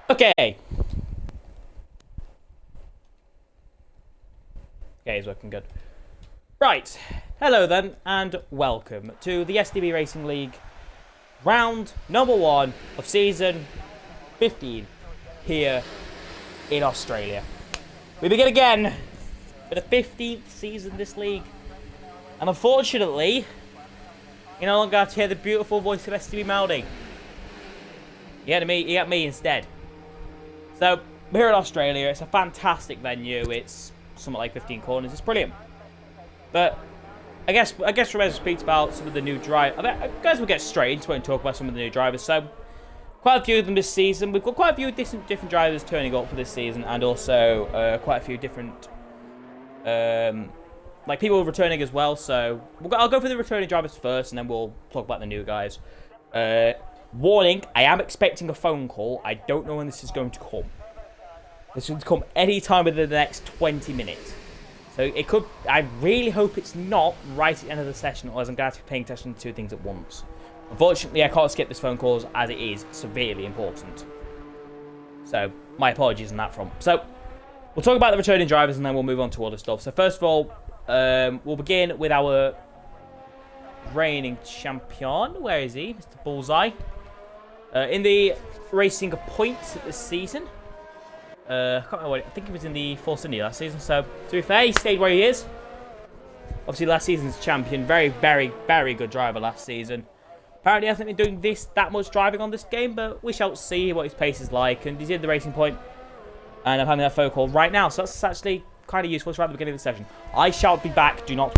Okay. Okay, it's working good. Right. Hello then, and welcome to the STB Racing League round number 1 of season 15 here in Australia. We begin again for the 15th season this league. And unfortunately, you no longer have to hear the beautiful voice of STB Mounting. You get me instead. So, we're here in Australia. It's a fantastic venue. It's somewhat like 15 corners. It's brilliant. But I guess Remez speaks about some of the new drivers. I guess we'll get straight into it and talk about some of the new drivers. So, quite a few of them this season. We've got quite a few different drivers turning up for this season, and also quite a few different like people returning as well. So I'll go for the returning drivers first, and then we'll talk about the new guys. Warning: I am expecting a phone call. I don't know when this is going to come. This is going to come any time within the next 20 minutes. So it could. I really hope it's not right at the end of the session, or as I'm going to have to be paying attention to two things at once. Unfortunately, I can't skip this phone call as it is severely important. So my apologies on that front. So we'll talk about the returning drivers, and then we'll move on to other stuff. So first of all, we'll begin with our reigning champion. Where is he, Mr. Bullseye? In the Racing Point this season. I can't remember I think he was in the Force India last season. So to be fair, he stayed where he is. Obviously, last season's champion, very, very, very good driver last season. Apparently, he hasn't been doing that much driving on this game, but we shall see what his pace is like. And he's in the Racing Point, and I'm having that phone call right now, so that's actually kind of useful. It's right at the beginning of the session. I shall be back. Do not.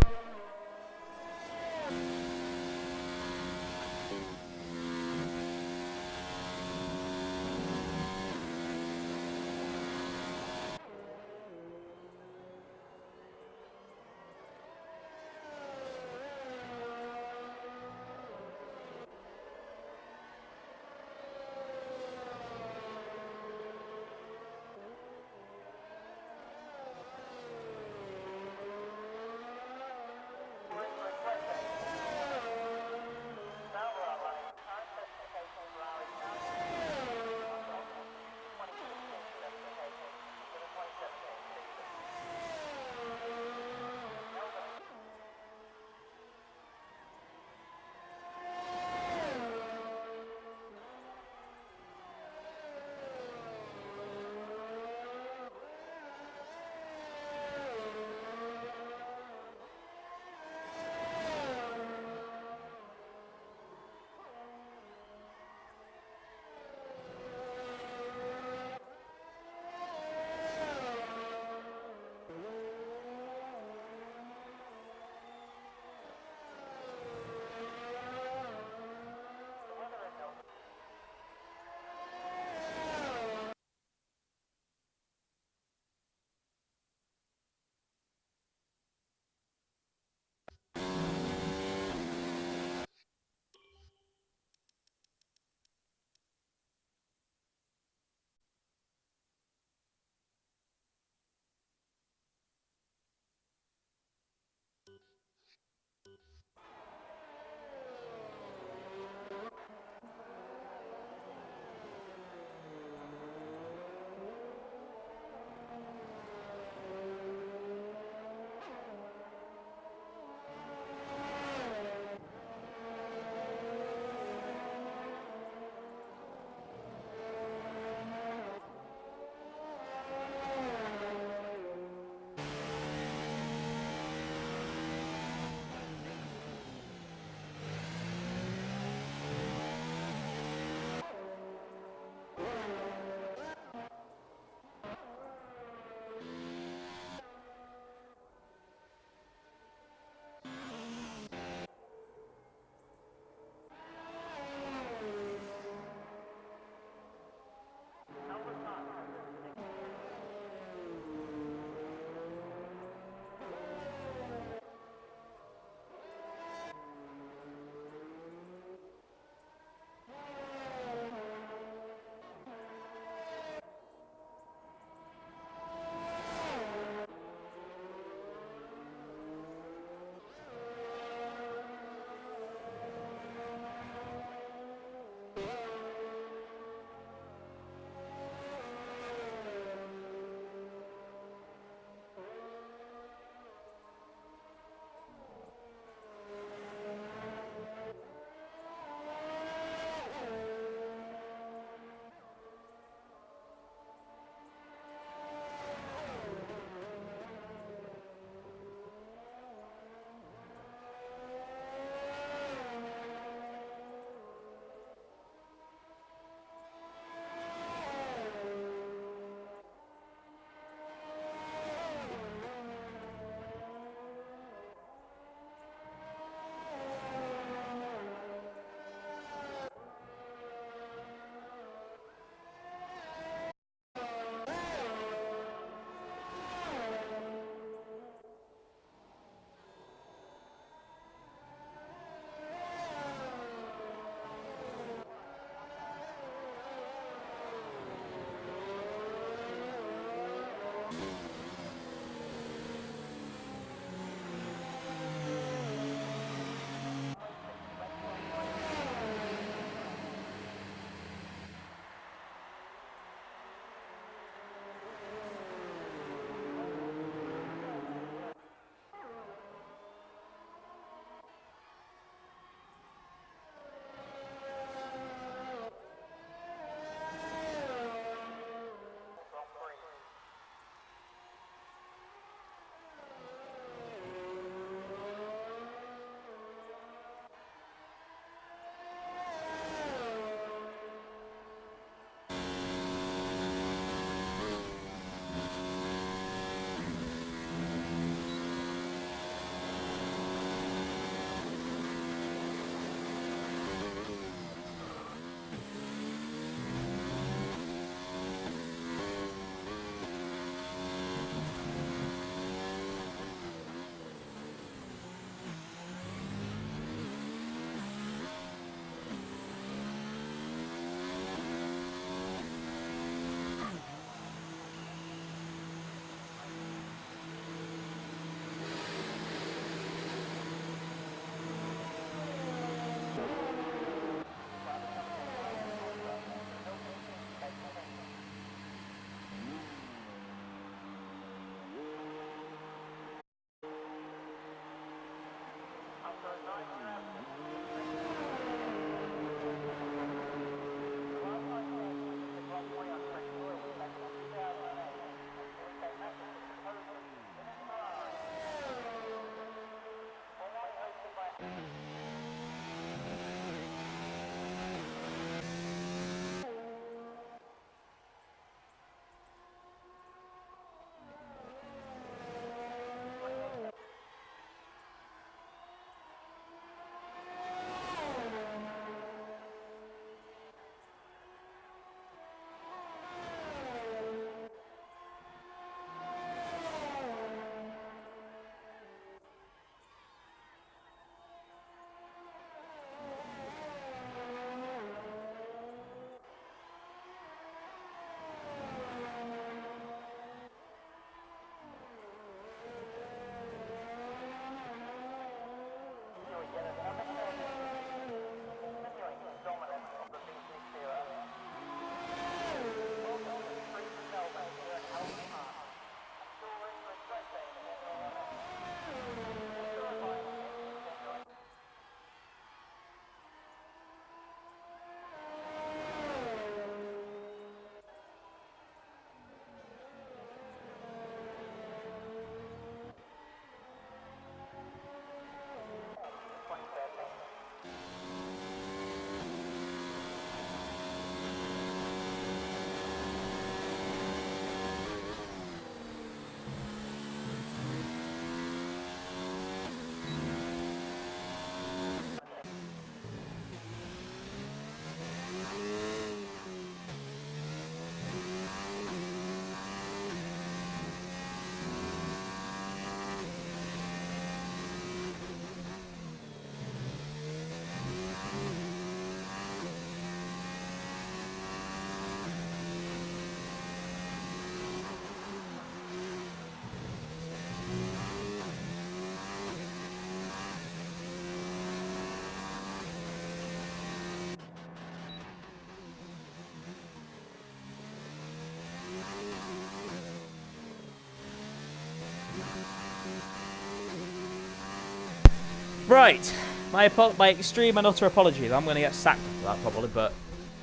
Right. My extreme and utter apologies. I'm going to get sacked for that probably, but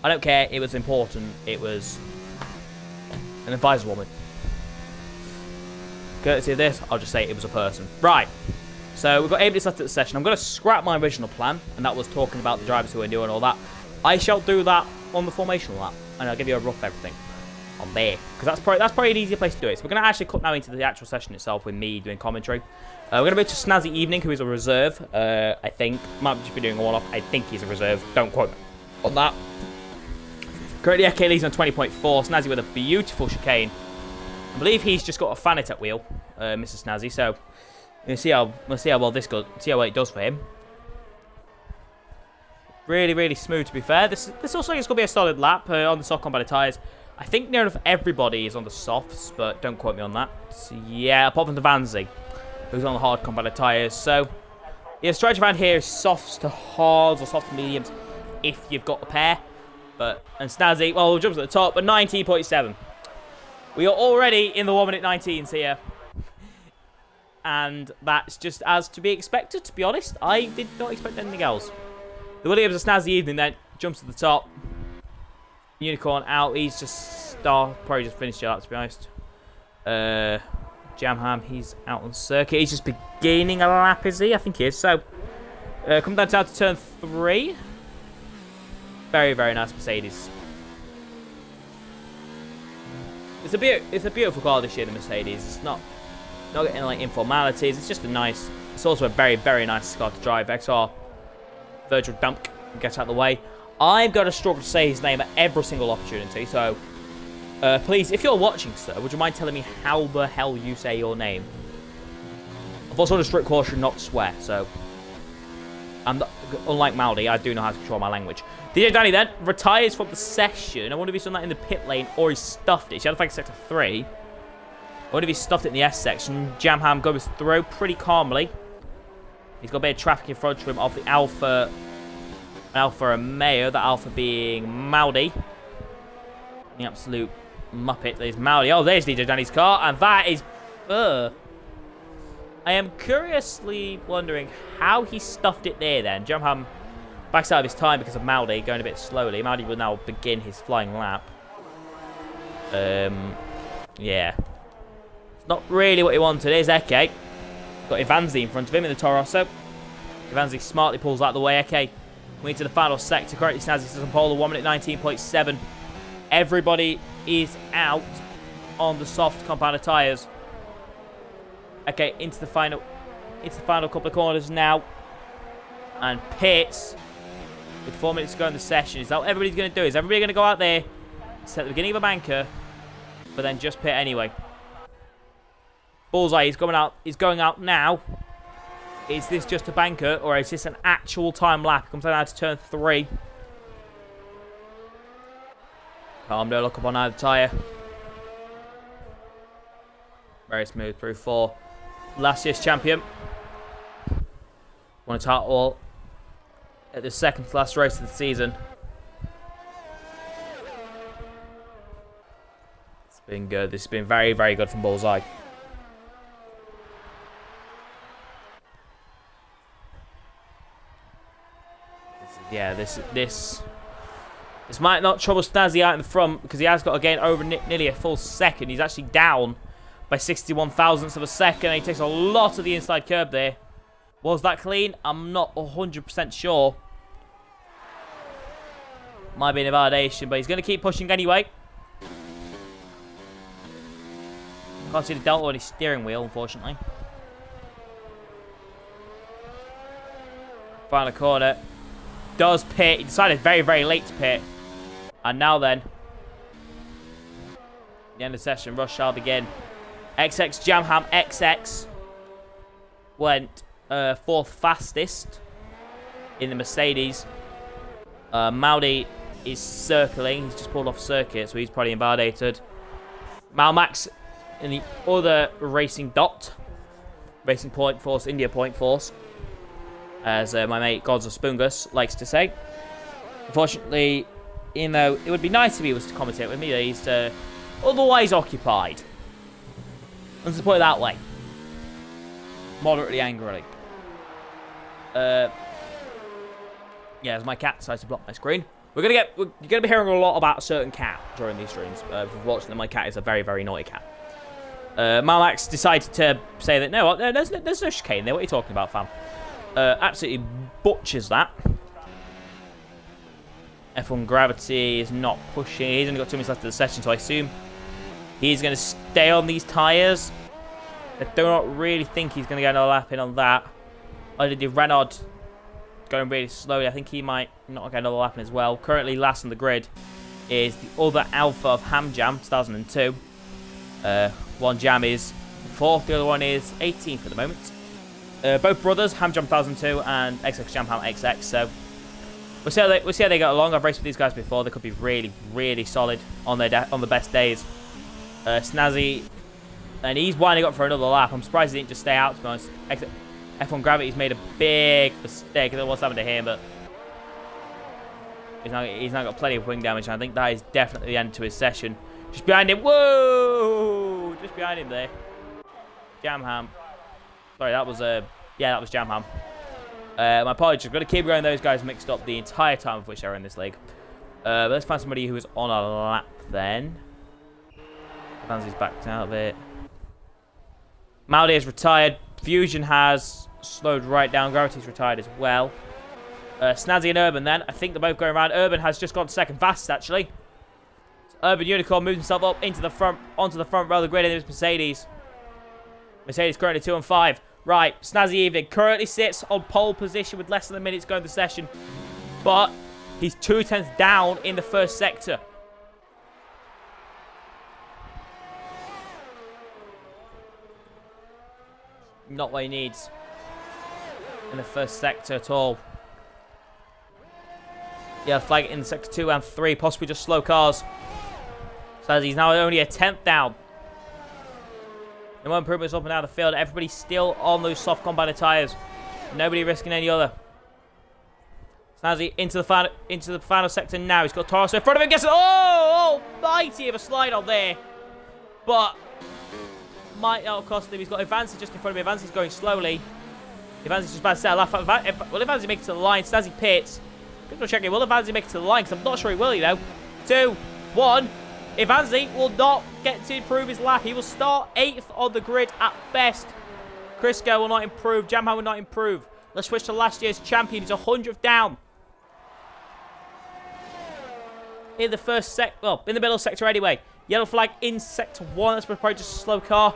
I don't care. It was important. It was an advisor woman. Courtesy of this, I'll just say it was a person. Right. So we've got 8 minutes left at the session. I'm going to scrap my original plan, and that was talking about the drivers who are new and all that. I shall do that on the formation lap, and I'll give you a rough everything on there, because that's probably an easier place to do it. So we're going to actually cut now into the actual session itself with me doing commentary. We're going to move to Snazzy Evening, who is a reserve, I think. Might just be doing a one-off. I think he's a reserve. Don't quote me on that. Currently, Eke leads on 20.4. Snazzy with a beautiful chicane. I believe he's just got a Fanatec wheel, Mr. Snazzy. So we'll see how well this goes. See how well it does for him. Really, really smooth. To be fair, this also is going to be a solid lap on the soft combat tyres. I think near enough everybody is on the softs, but don't quote me on that. So, yeah, apart from the Vanzi, who's on the hard combat tyres. So yeah, strategy around here is softs to hards or soft to mediums if you've got a pair. And Snazzy, well, jumps at the top, but 19.7. We are already in the 1 minute 19s here. And that's just as to be expected, to be honest. I did not expect anything else. The Williams and Snazzy Evening then jumps to the top. Unicorn out. He's just probably just finished your lap, to be honest. Jamham, he's out on circuit. He's just beginning a lap, is he? I think he is. So, come down to turn 3. Very, very nice Mercedes. It's a beautiful car this year, the Mercedes. It's not getting like informalities. It's just a nice. It's also a very, very nice car to drive. XR Virgil Dump gets out of the way. I'm going to struggle to say his name at every single opportunity. So, please, if you're watching, sir, would you mind telling me how the hell you say your name? I've also under strict caution not to swear. So, unlike Maldi, I do know how to control my language. DJ Danny then retires from the session. I wonder if he's done that in the pit lane or he's stuffed it. He had to fight sector 3. I wonder if he's stuffed it in the S section. Jamham goes through pretty calmly. He's got a bit of traffic in front of him of the Alpha Romeo. The Alpha being Maldi. The absolute muppet. There's Maldi. Oh, there's DJ Danny's car. And that is... I am curiously wondering how he stuffed it there then. Jamham backs out of his time because of Maldi going a bit slowly. Maldi will now begin his flying lap. Yeah. It's not really what he wanted. Here's Eke. Got Ivanzi in front of him in the Toro Rosso. Ivanzi smartly pulls out the way. Eke going into the final sector. Currently Snazzy says on pole 1 minute 19.7. Everybody is out on the soft compounded tyres. Okay, into the final couple of corners now. And pits. With 4 minutes to go in the session. Is that what everybody's going to do? Is everybody going to go out there, set the beginning of a banker, but then just pit anyway? Bullseye, he's going out now. Is this just a banker, or is this an actual time lap? He comes down to turn 3. Calm down, look up on either tyre. Very smooth through 4. Last year's champion. Won a title at the second to last race of the season. It's been good. This has been very, very good from Bullseye. This might not trouble Snazzy out in the front because he has got to gain over nearly a full second. He's actually down by 61 thousandths of a second. And he takes a lot of the inside curb there. Was that clean? I'm not 100% sure. Might be an invalidation, but he's going to keep pushing anyway. Can't see the delta on his steering wheel, unfortunately. Final corner. Does pit. He decided very, very late to pit. And now then, the end of the session, rush shall begin. XX Jamham XX went 4th fastest in the Mercedes. Maldi is circling. He's just pulled off circuit, so he's probably invalidated. Malmax in the other racing dot. Racing Point Force, India Point Force. As my mate Gods of Spoongus likes to say. Unfortunately, you know, it would be nice if he was to commentate with me. He's otherwise occupied. Let's put it that way. Moderately angrily. Yeah, as my cat decides to block my screen. You're gonna be hearing a lot about a certain cat during these streams. If you're watching them, my cat is a very, very naughty cat. Malmax decided to say that no, there's no chicane there. What are you talking about, fam? Absolutely butchers that. F1 Gravity is not pushing. He's only got 2 minutes left of the session, so I assume he's going to stay on these tyres. I do not really think he's going to get another lap in on that. Either did Renaud going really slowly. I think he might not get another lap in as well. Currently last on the grid is the other Alpha of Ham Jam 2002. One Jam is 4th, the other one is 18th at the moment. Both brothers, Ham Jam 2002 and XX Jam Ham XX. So we'll see how they get along. I've raced with these guys before. They could be really, really solid on the best days. Snazzy, and he's winding up for another lap. I'm surprised he didn't just stay out, to be honest. F1 Gravity's made a big mistake. I don't know what's happened to him, but he's now got plenty of wing damage, and I think that is definitely the end to his session. Just behind him. Whoa! Just behind him there. Jam Ham. Sorry, that was that was Jam Ham. My apologies. I'm going to keep going those guys mixed up the entire time of which they're in this league. But let's find somebody who is on a lap then. Fancy's backed out of it. Maldi is retired. Fusion has slowed right down. Gravity's retired as well. Snazzy and Urban then. I think they're both going around. Urban has just gone second fastest, actually. So Urban Unicorn moves himself up onto the front row of the grid, and there's Mercedes. Mercedes currently 2 and 5. Right, Snazzy Evening currently sits on pole position with less than a minute to go in the session. But he's 2/10 down in the first sector. Not what he needs in the first sector at all. Yeah, flag it in sector 2 and 3, possibly just slow cars. So he's now only a 10th down. No more improvements up and down the field. Everybody's still on those soft combiner tyres. Nobody risking any other. Snazzy into the final sector now. He's got Taurus in front of him. Gets it. Oh, almighty of a slide on there. But might not cost him. He's got Evansi just in front of him. Evansi's going slowly. Evansi's just about to set a lap. Will Evansi make it to the line? Snazzy pits. People checking. Will Evansi make it to the line? Because I'm not sure he will, you know. 2, 1. Evansi will not get to improve his lap. He will start 8th on the grid at best. Crisco will not improve. Jamham will not improve. Let's switch to last year's champion. He's 100th down. In the first in the middle sector anyway. Yellow flag in sector 1. That's probably just a slow car.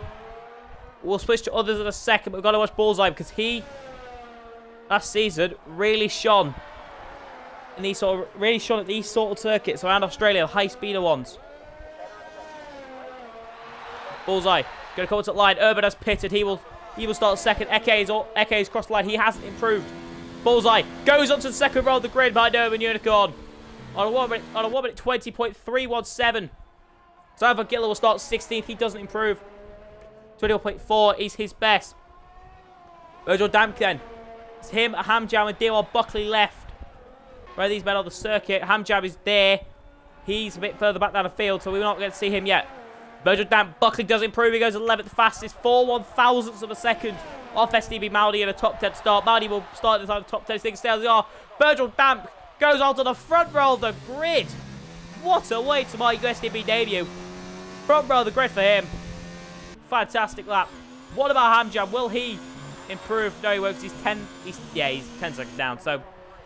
We'll switch to others in a second, but we've got to watch Bullseye because he, last season, really shone. And he really shone at these sort of circuits around Australia, the high-speeder ones. Bullseye, going to come to the line. Urban has pitted. He will start second. Eke's crossed the line. He hasn't improved. Bullseye goes onto the second row of the grid behind Urban Unicorn. On a 1 minute 20.317. Salva Giller will start 16th. He doesn't improve. 21.4 is his best. Virgil Dampken. It's him, Hamjam, and Dewar Buckley left. Where are these men on the circuit? Hamjam is there. He's a bit further back down the field, so we're not going to see him yet. Virgil Damp Buckley does improve. He goes 11th fastest, 4/1000ths of a second off STB Maldi in a top 10 start. Maldi will start this on the top 10. Things stay as they are. Virgil Damp goes onto the front row of the grid. What a way to mark your STB debut. Front row of the grid for him. Fantastic lap. What about Hamjam? Will he improve? No, he won't. He's 10 seconds down. So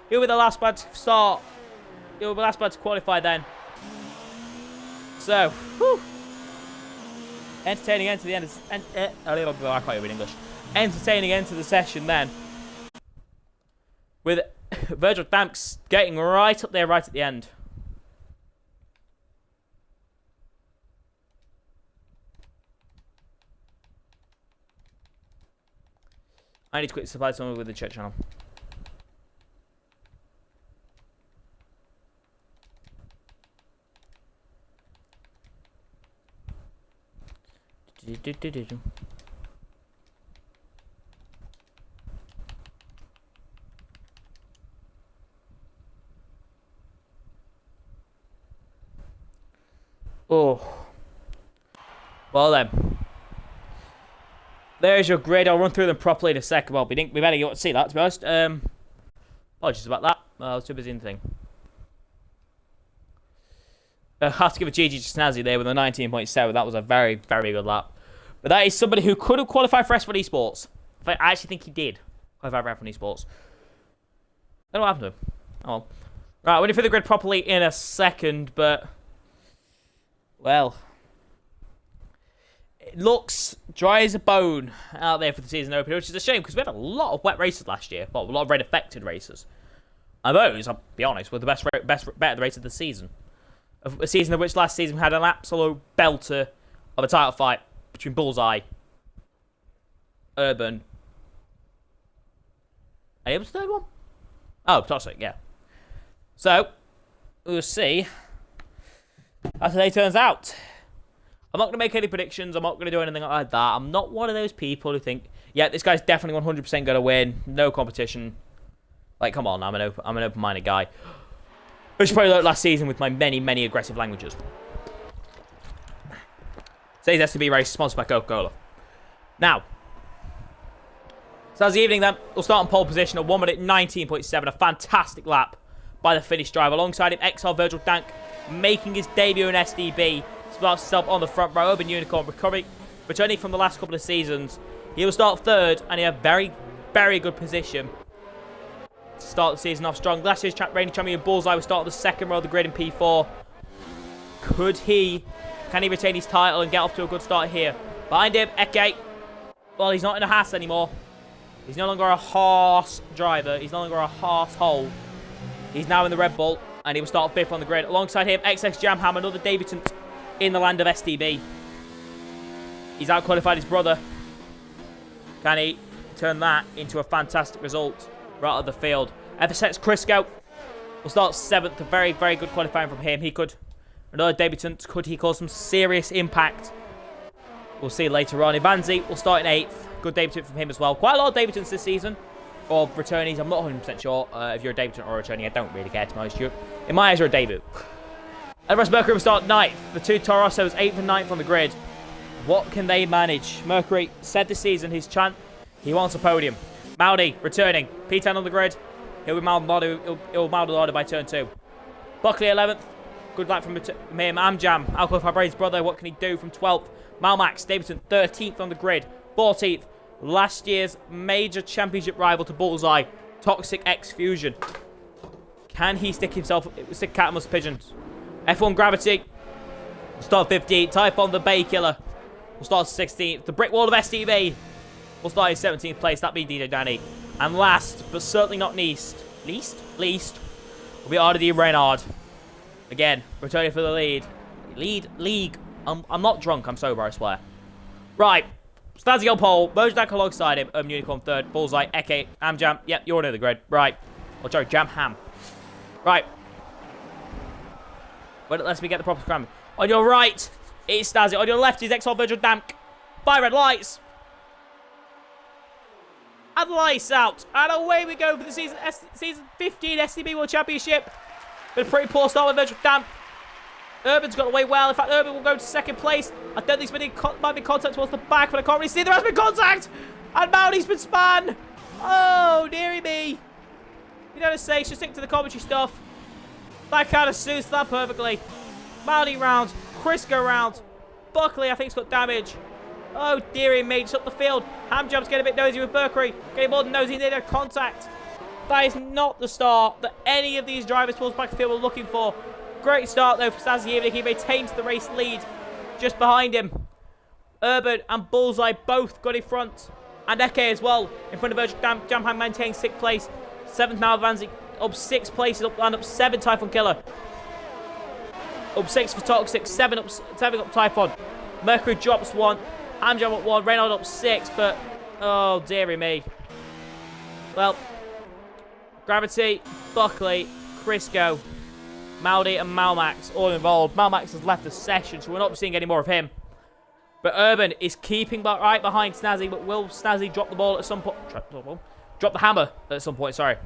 he'll be the last man to start. He'll be the last man to qualify then. So, whew. Entertaining end to the end. I can't even read English. Entertaining end to the session then. With Virgil Damps getting right up there, right at the end. I need to quickly supply someone with the chat channel. Oh. Well then. There's your grid. I'll run through them properly in a second. Well, we better get to see that, to be honest. Apologies about that. I was too busy in the thing. I have to give a GG to Snazzy there with a 19.7. That was a very, very good lap. But that is somebody who could have qualified for F1 Esports. I actually think he did qualify for F1 Esports. I don't know what happened to him. Oh well. Right, we're going through the grid properly in a second, but... Well... It looks dry as a bone out there for the season opener, which is a shame, because we had a lot of wet races last year. Well, a lot of rain-affected races. And those, I'll be honest, were the better races of the season. A season of which last season we had an absolute belter of a title fight between Bullseye, Urban, and it was the third one? Oh, Toxic, yeah. So, we'll see how today turns out. I'm not going to make any predictions. I'm not going to do anything like that. I'm not one of those people who think, yeah, this guy's definitely 100% going to win. No competition. Like, come on, I'm an open-minded guy. Which you probably learned last season with my many, many aggressive languages. Today's STB race sponsored by Coca-Cola. Now, so that's the evening then. We'll start on pole position at 1 minute 19.7. A fantastic lap by the Finnish driver. Alongside him, XR Virgil Dank making his debut in STB. Starts himself on the front row. Urban Unicorn returning from the last couple of seasons. He will start third and he had very, very good position. Start the season off strong. Last year's reigning champion Bullseye will start the second row of the grid in P4. Can he retain his title and get off to a good start here? Behind him, Eke. Well, he's not in a Haas anymore. He's no longer a horse driver. He's no longer a horse hole. He's now in the Red Bull, and he will start fifth on the grid. Alongside him, XX Jamham, another debutant in the land of STB. He's out-qualified his brother. Can he turn that into a fantastic result right out of the field? FSX Crisco will start 7th. A very, very good qualifying from him. He could, another debutant, could he cause some serious impact? We'll see later on. Ivanzi will start in 8th. Good debutant from him as well. Quite a lot of debutants this season. Or returnees. I'm not 100% sure if you're a debutant or a returnee. I don't really care, to be honest with you. In my eyes, you're a debut. Everest Mercury will start 9th. The two Torossos, 8th and 9th on the grid. What can they manage? Mercury said this season he wants a podium. Maudi returning. P10 on the grid. He'll be Maldonado by turn 2. Buckley 11th. Good lap from him. Amjam, out-qualified by his brother. What can he do from 12th? Malmax, debutant 13th on the grid. 14th. Last year's major championship rival to Bullseye. Toxic X Fusion. Can he stick cat amongst pigeons? F1 Gravity will start 15th. Typhon the Bay Killer will start 16th. The Brick Wall of STB will start in 17th place. That'd be DJ Danny. And last, but certainly not least, will be RD Reynard. Again, returning for the lead. League. I'm not drunk. I'm sober, I swear. Right. Stazzy on pole. Mojadak alongside him. Unicorn third. Bullseye. Eke. Amjam. Yep, you're near the grid. Right. Oh, sorry. Jam Ham. Right. But let me get the proper cramming. On your right, it's Stazzy. On your left is XR Virgil Damk. 5 red lights. And lights out. And away we go for the season 15 STB World Championship. Been a pretty poor start with Virgil Damp. Urban's got away well. In fact, Urban will go to second place. I don't think there's might be contact towards the back, but I can't really see. There has been contact! And Maudi's been spun! Oh, dearie me. You know what to say, should stick to the commentary stuff. That kind of suits that perfectly. Maudi round. Crisco round. Buckley, I think, has got damage. Oh, dearie me. Just up the field. Hamjam's getting a bit nosy with Mercury. Getting more than nosy. They had contact. That is not the start that any of these drivers towards back of the field were looking for. Great start, though, for Stazzy. He maintains the race lead just behind him. Urban and Bullseye both got in front. And Eke as well. In front of Virgil Jamham maintaining 6th place. 7th now Vanzi up 6 places. Up 7 Typhon Killer. Up 6 for Toxic. 7 up Typhon. Mercury drops 1. Amjam up 1. Reynolds up 6. But, oh, dearie me. Well, Gravity, Buckley, Crisco, Maudi and Malmax all involved. Malmax has left the session, so we're not seeing any more of him. But Urban is keeping right behind Snazzy, but will Snazzy drop the ball at some point? Drop the hammer at some point, sorry.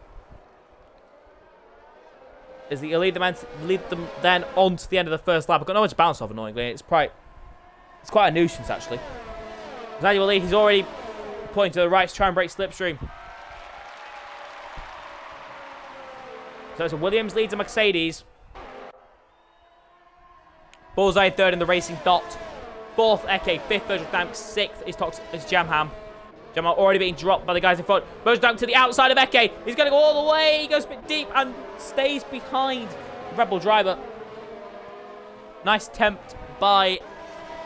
Is he'll lead them then on to the end of the first lap. I've got no one to bounce off, annoyingly. It's quite a nuisance, actually. Snazzy will lead. He's already pointing to the right to try and break slipstream. So it's a Williams leads a Mercedes. Bullseye third in the racing dot. Fourth, Eke. Fifth, Virgil Dank. Sixth is Jamham. Jamham already being dropped by the guys in front. Virgil Dank to the outside of Eke. He's going to go all the way. He goes a bit deep and stays behind the Red Bull driver. Nice attempt by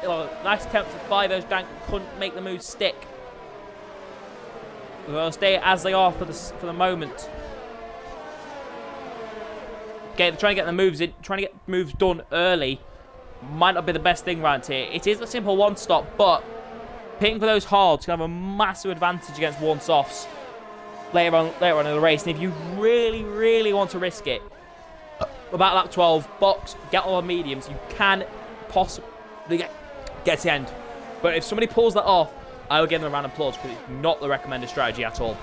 Virgil Dank. Couldn't make the move stick. They'll stay as they are for the moment. Okay, they're trying to get the moves in, trying to get moves done early. Might not be the best thing around here. It is a simple one-stop, but pitting for those hards can have a massive advantage against one-softs later on in the race. And if you really, really want to risk it, about lap 12, box, get all the mediums, you can possibly get to the end. But if somebody pulls that off, I will give them a round of applause because it's not the recommended strategy at all.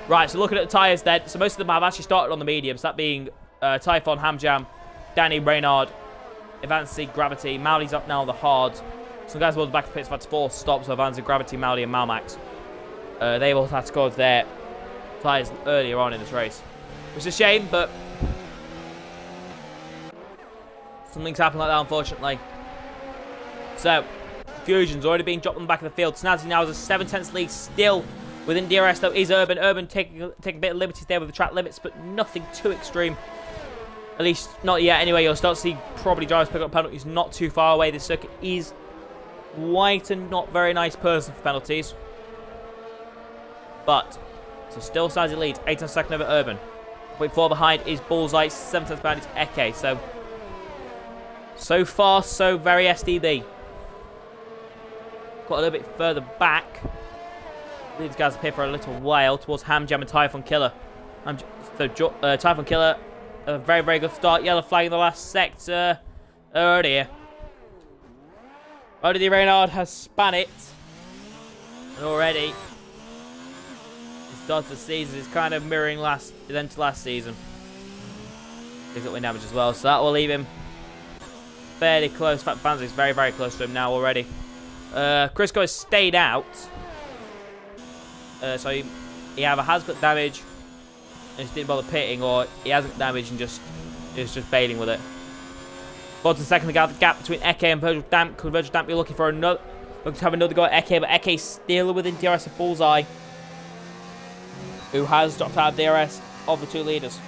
Right, so looking at the tyres then, so most of them have actually started on the mediums, that being Typhon, Hamjam, Danny, Reynard, Evansi, Gravity. Maudi's up now on the hards. Some guys will back to pits have had to force stops of Evansi, Gravity, Maudi, and Malmax. They all had to go to their tyres earlier on in this race. Which is a shame, but something's happened like that, unfortunately. So, Fusion's already been dropped on the back of the field. Snazzy now has a 7/10 lead still within DRS, though, is Urban. Urban taking a bit of liberties there with the track limits, but nothing too extreme. At least not yet. Anyway, you'll start to see probably drivers pick up penalties not too far away. This circuit is quite a not very nice person for penalties. But, so still Snazzy leads. 8th second over Urban. 0.4 behind is Bullseye. 7th behind is Eke. So far, so very STB. Got a little bit further back. These guys appear for a little while towards Hamjam and Typhon Killer. Typhon Killer, a very, very good start. Yellow flag in the last sector. Oh dear. Already Reynard has span it. And already, the start of the season is kind of mirroring the end to last season. He's got wind damage as well, so that will leave him fairly close. In fact, Banzer is very, very close to him now already. Crisco has stayed out. So he either has got damage and just didn't bother pitting, or he hasn't got damage and is just bailing with it. Bottom second, the gap between Eke and Virgil Damp. Could Virgil Damp be looking to have another go at Eke, but Eke still within DRS of Bullseye, who has dropped out of DRS of the two leaders.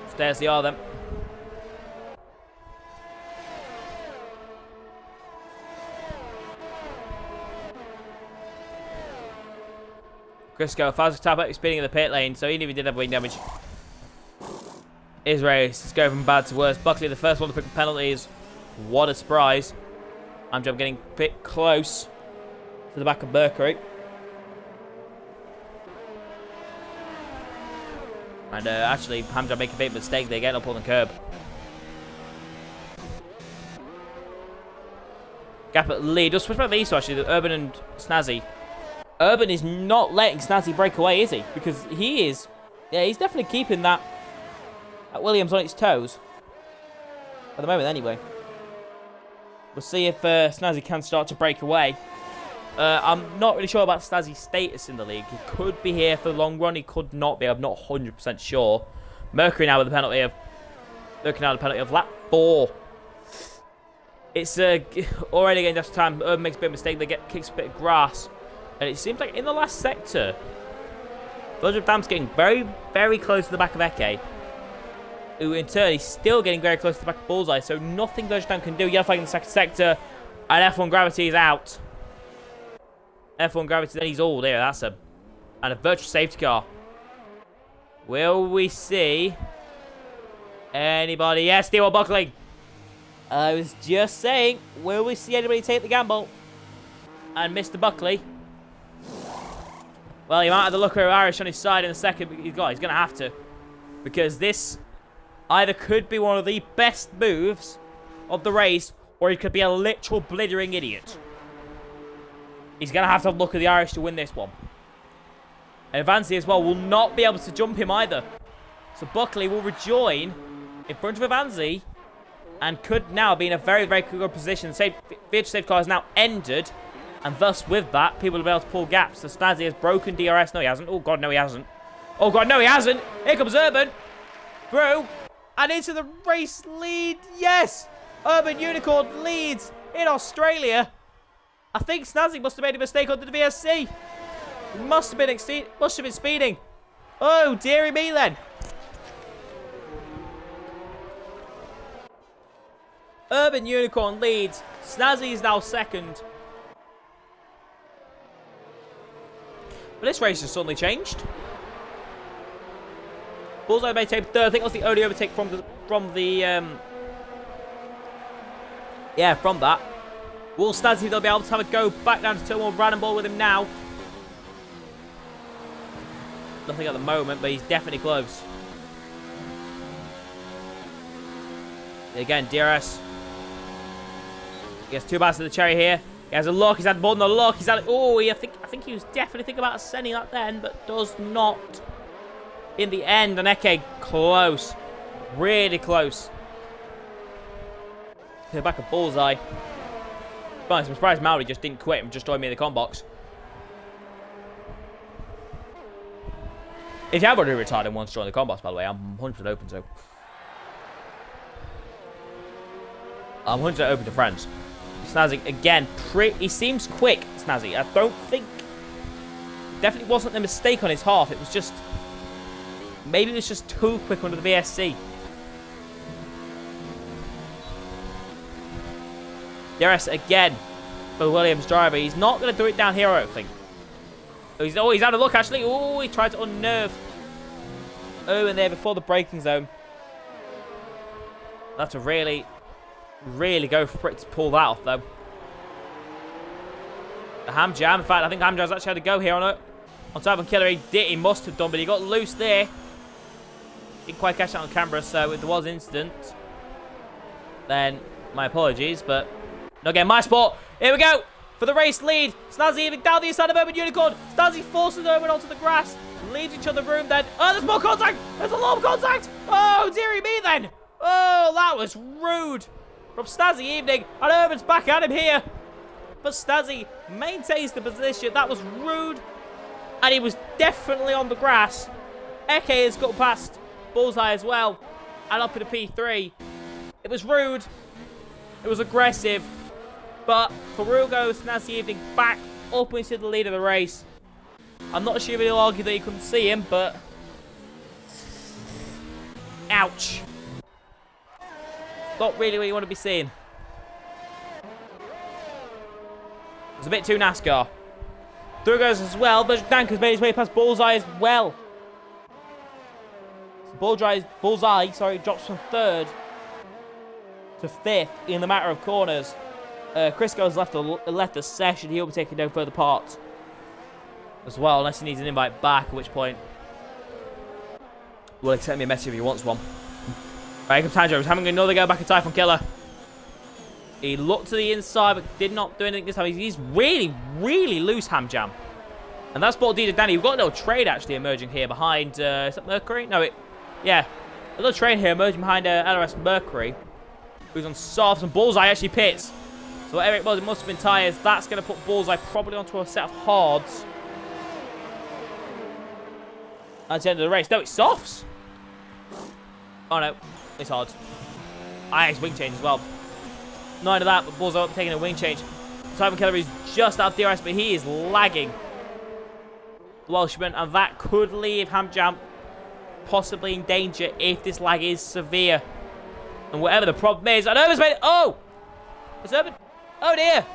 So there's the R then. Crisco, fast tap out speeding in the pit lane, so even if he did have wing damage, his race is going from bad to worse. Buckley, the first one to pick the penalties. What a surprise. Hamjam getting a bit close to the back of Mercury. And actually, Hamjam making a big mistake. They're getting up on the curb. Gap at lead. Just switch back these two, actually, the Urban and Snazzy. Urban is not letting Snazzy break away, is he? Because he is, yeah, he's definitely keeping that Williams on its toes. At the moment, anyway. We'll see if Snazzy can start to break away. I'm not really sure about Snazzy's status in the league. He could be here for the long run. He could not be. I'm not 100% sure. Mercury now with the penalty of lap 4. It's already getting just time. Urban makes a bit of mistake. They kicks a bit of grass. And it seems like in the last sector, Virgil Damp's getting very, very close to the back of Eke, who in turn is still getting very close to the back of Bullseye, so nothing Virgil Damp can do. Yellow flag in the second sector, and F1 Gravity is out. F1 Gravity, then he's all there. That's and a virtual safety car. Will we see anybody? Yes, Steel buckling. I was just saying, will we see anybody take the gamble? And Mr. Buckley. Well, he might have the look of Irish on his side in a second, but he's going to have to. Because this either could be one of the best moves of the race, or he could be a literal blithering idiot. He's going to have to look at the Irish to win this one. And Evansi as well will not be able to jump him either. So Buckley will rejoin in front of Evansi and could now be in a very, very good position. The virtual safety car has now ended. And thus, with that, people will be able to pull gaps. So Snazzy has broken DRS. No, he hasn't. Oh, God, no, he hasn't. Oh, God, no, he hasn't. Here comes Urban. Through. And into the race lead. Yes. Urban Unicorn leads in Australia. I think Snazzy must have made a mistake under the VSC. He must have been speeding. Oh, dearie me then. Urban Unicorn leads. Snazzy is now second. But this race has suddenly changed. Bullseye may take third. I think that was the only overtake from that. Will Snazzy they'll be able to have a go back down to turn one random ball with him now? Nothing at the moment, but he's definitely close. Again, DRS. He gets 2 bites of the cherry here. He has a look. He's had more than a look. He's had. Oh, I think he was definitely thinking about sending that then, but does not. In the end, and Eke close, really close. To the back of Bullseye. But I'm surprised Maori just didn't quit and just joined me in the com box. If you have already retired and wants to join the com box, by the way, I'm 100% open to. I'm 100% open to friends. Snazzy, again, he seems quick, Snazzy. I don't think... Definitely wasn't a mistake on his half. It was just... Maybe it was just too quick under the VSC. DRS again for the Williams driver. He's not going to do it down here, I don't think. Oh, he's had a look, actually. Oh, he tried to unnerve Owen there before the braking zone. That's a really go for it to pull that off, though. The ham jam. In fact, I think ham jam's actually had to go here on it. On top of Killer, he must have done, but he got loose there. Didn't quite catch that on camera, so if there was an incident, then my apologies, but no, again, my sport. Here we go for the race lead. Snazzy even down the inside of Urban Unicorn. Snazzy forces Urban onto the grass, leaves each other room. Then, oh, there's more contact. There's a lot of contact. Oh, dearie me, then. Oh, that was rude from Snazzy evening, and Urban's back at him here. But Snazzy maintains the position. That was rude, and he was definitely on the grass. Eke has got past Bullseye as well, and up in a P3. It was rude. It was aggressive. But Farugo Snazzy evening back up into the lead of the race. I'm not sure if he'll argue that he couldn't see him, but... Ouch. Not really what you want to be seeing. It was a bit too NASCAR. Through goes as well, but Danker's made his way past Bullseye as well. So Bullseye, drops from 3rd to 5th in the matter of corners. Crisco's left the session. He'll be taking no further part as well, unless he needs an invite back, at which point will send me a message if he wants one. Right, here comes Tanjo. He's having another go back at Typhon Killer. He looked to the inside, but did not do anything this time. He's really loose, Ham Jam. And that's brought D to Danny. We've got a little trade actually emerging here behind... is that Mercury? No, yeah. A little trade here emerging behind LRS Mercury, who's on softs, and Bullseye actually pits. So whatever it was, it must have been tyres. That's going to put Bullseye probably onto a set of hards. That's the end of the race. No, it's softs. Oh no, it's hard. It's wing change as well. Not into that, but Bullseye up taking a wing change. Typhon Killer is just out of DRS, but he is lagging the Welshman, and that could leave Ham Jam possibly in danger if this lag is severe. And whatever the problem is, and Urban's made it. Oh! It's Urban. Oh dear.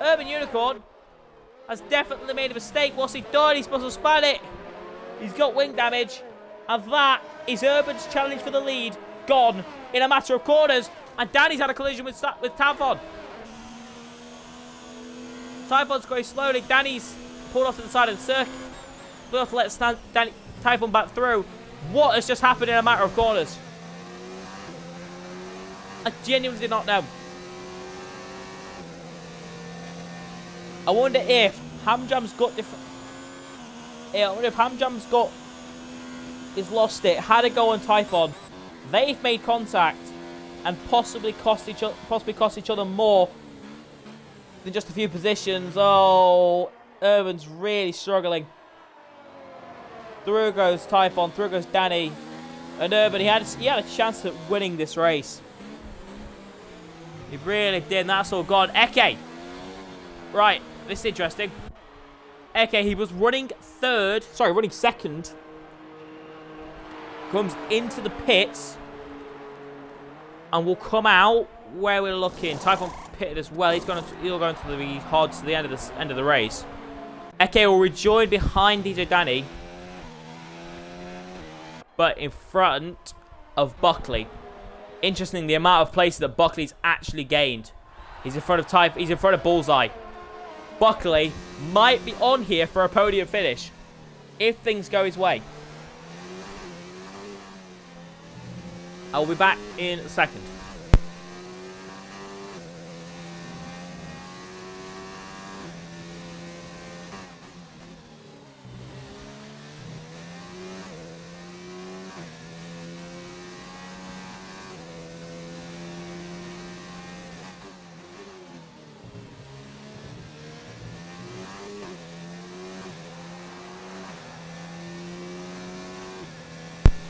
Urban Unicorn has definitely made a mistake. What's he done? He's supposed to span it. He's got wing damage. And that is Urban's challenge for the lead gone in a matter of corners. And Danny's had a collision with Typhon. Typhon's going slowly. Danny's pulled off to the side of the circuit. We'll have to let Typhon back through. What has just happened in a matter of corners? I genuinely did not know. I wonder if Hamjam's got different... Yeah, I wonder if Hamjam's got... He's lost it. Had a go on Typhon. They've made contact and possibly cost each other more in just a few positions. Oh, Urban's really struggling. Through goes Typhon, through goes Danny. And Urban, he had a chance at winning this race. He really did, and that's all gone. Eke. Right, this is interesting. Eke, he was running second. Comes into the pits. And will come out where we're looking. Typhon pitted as well. He'll go into the hards to the end of the race. Eke will rejoin behind DJ Danny. But in front of Buckley. Interesting, the amount of places that Buckley's actually gained. He's in front of Bullseye. Buckley might be on here for a podium finish if things go his way. I'll be back in a second.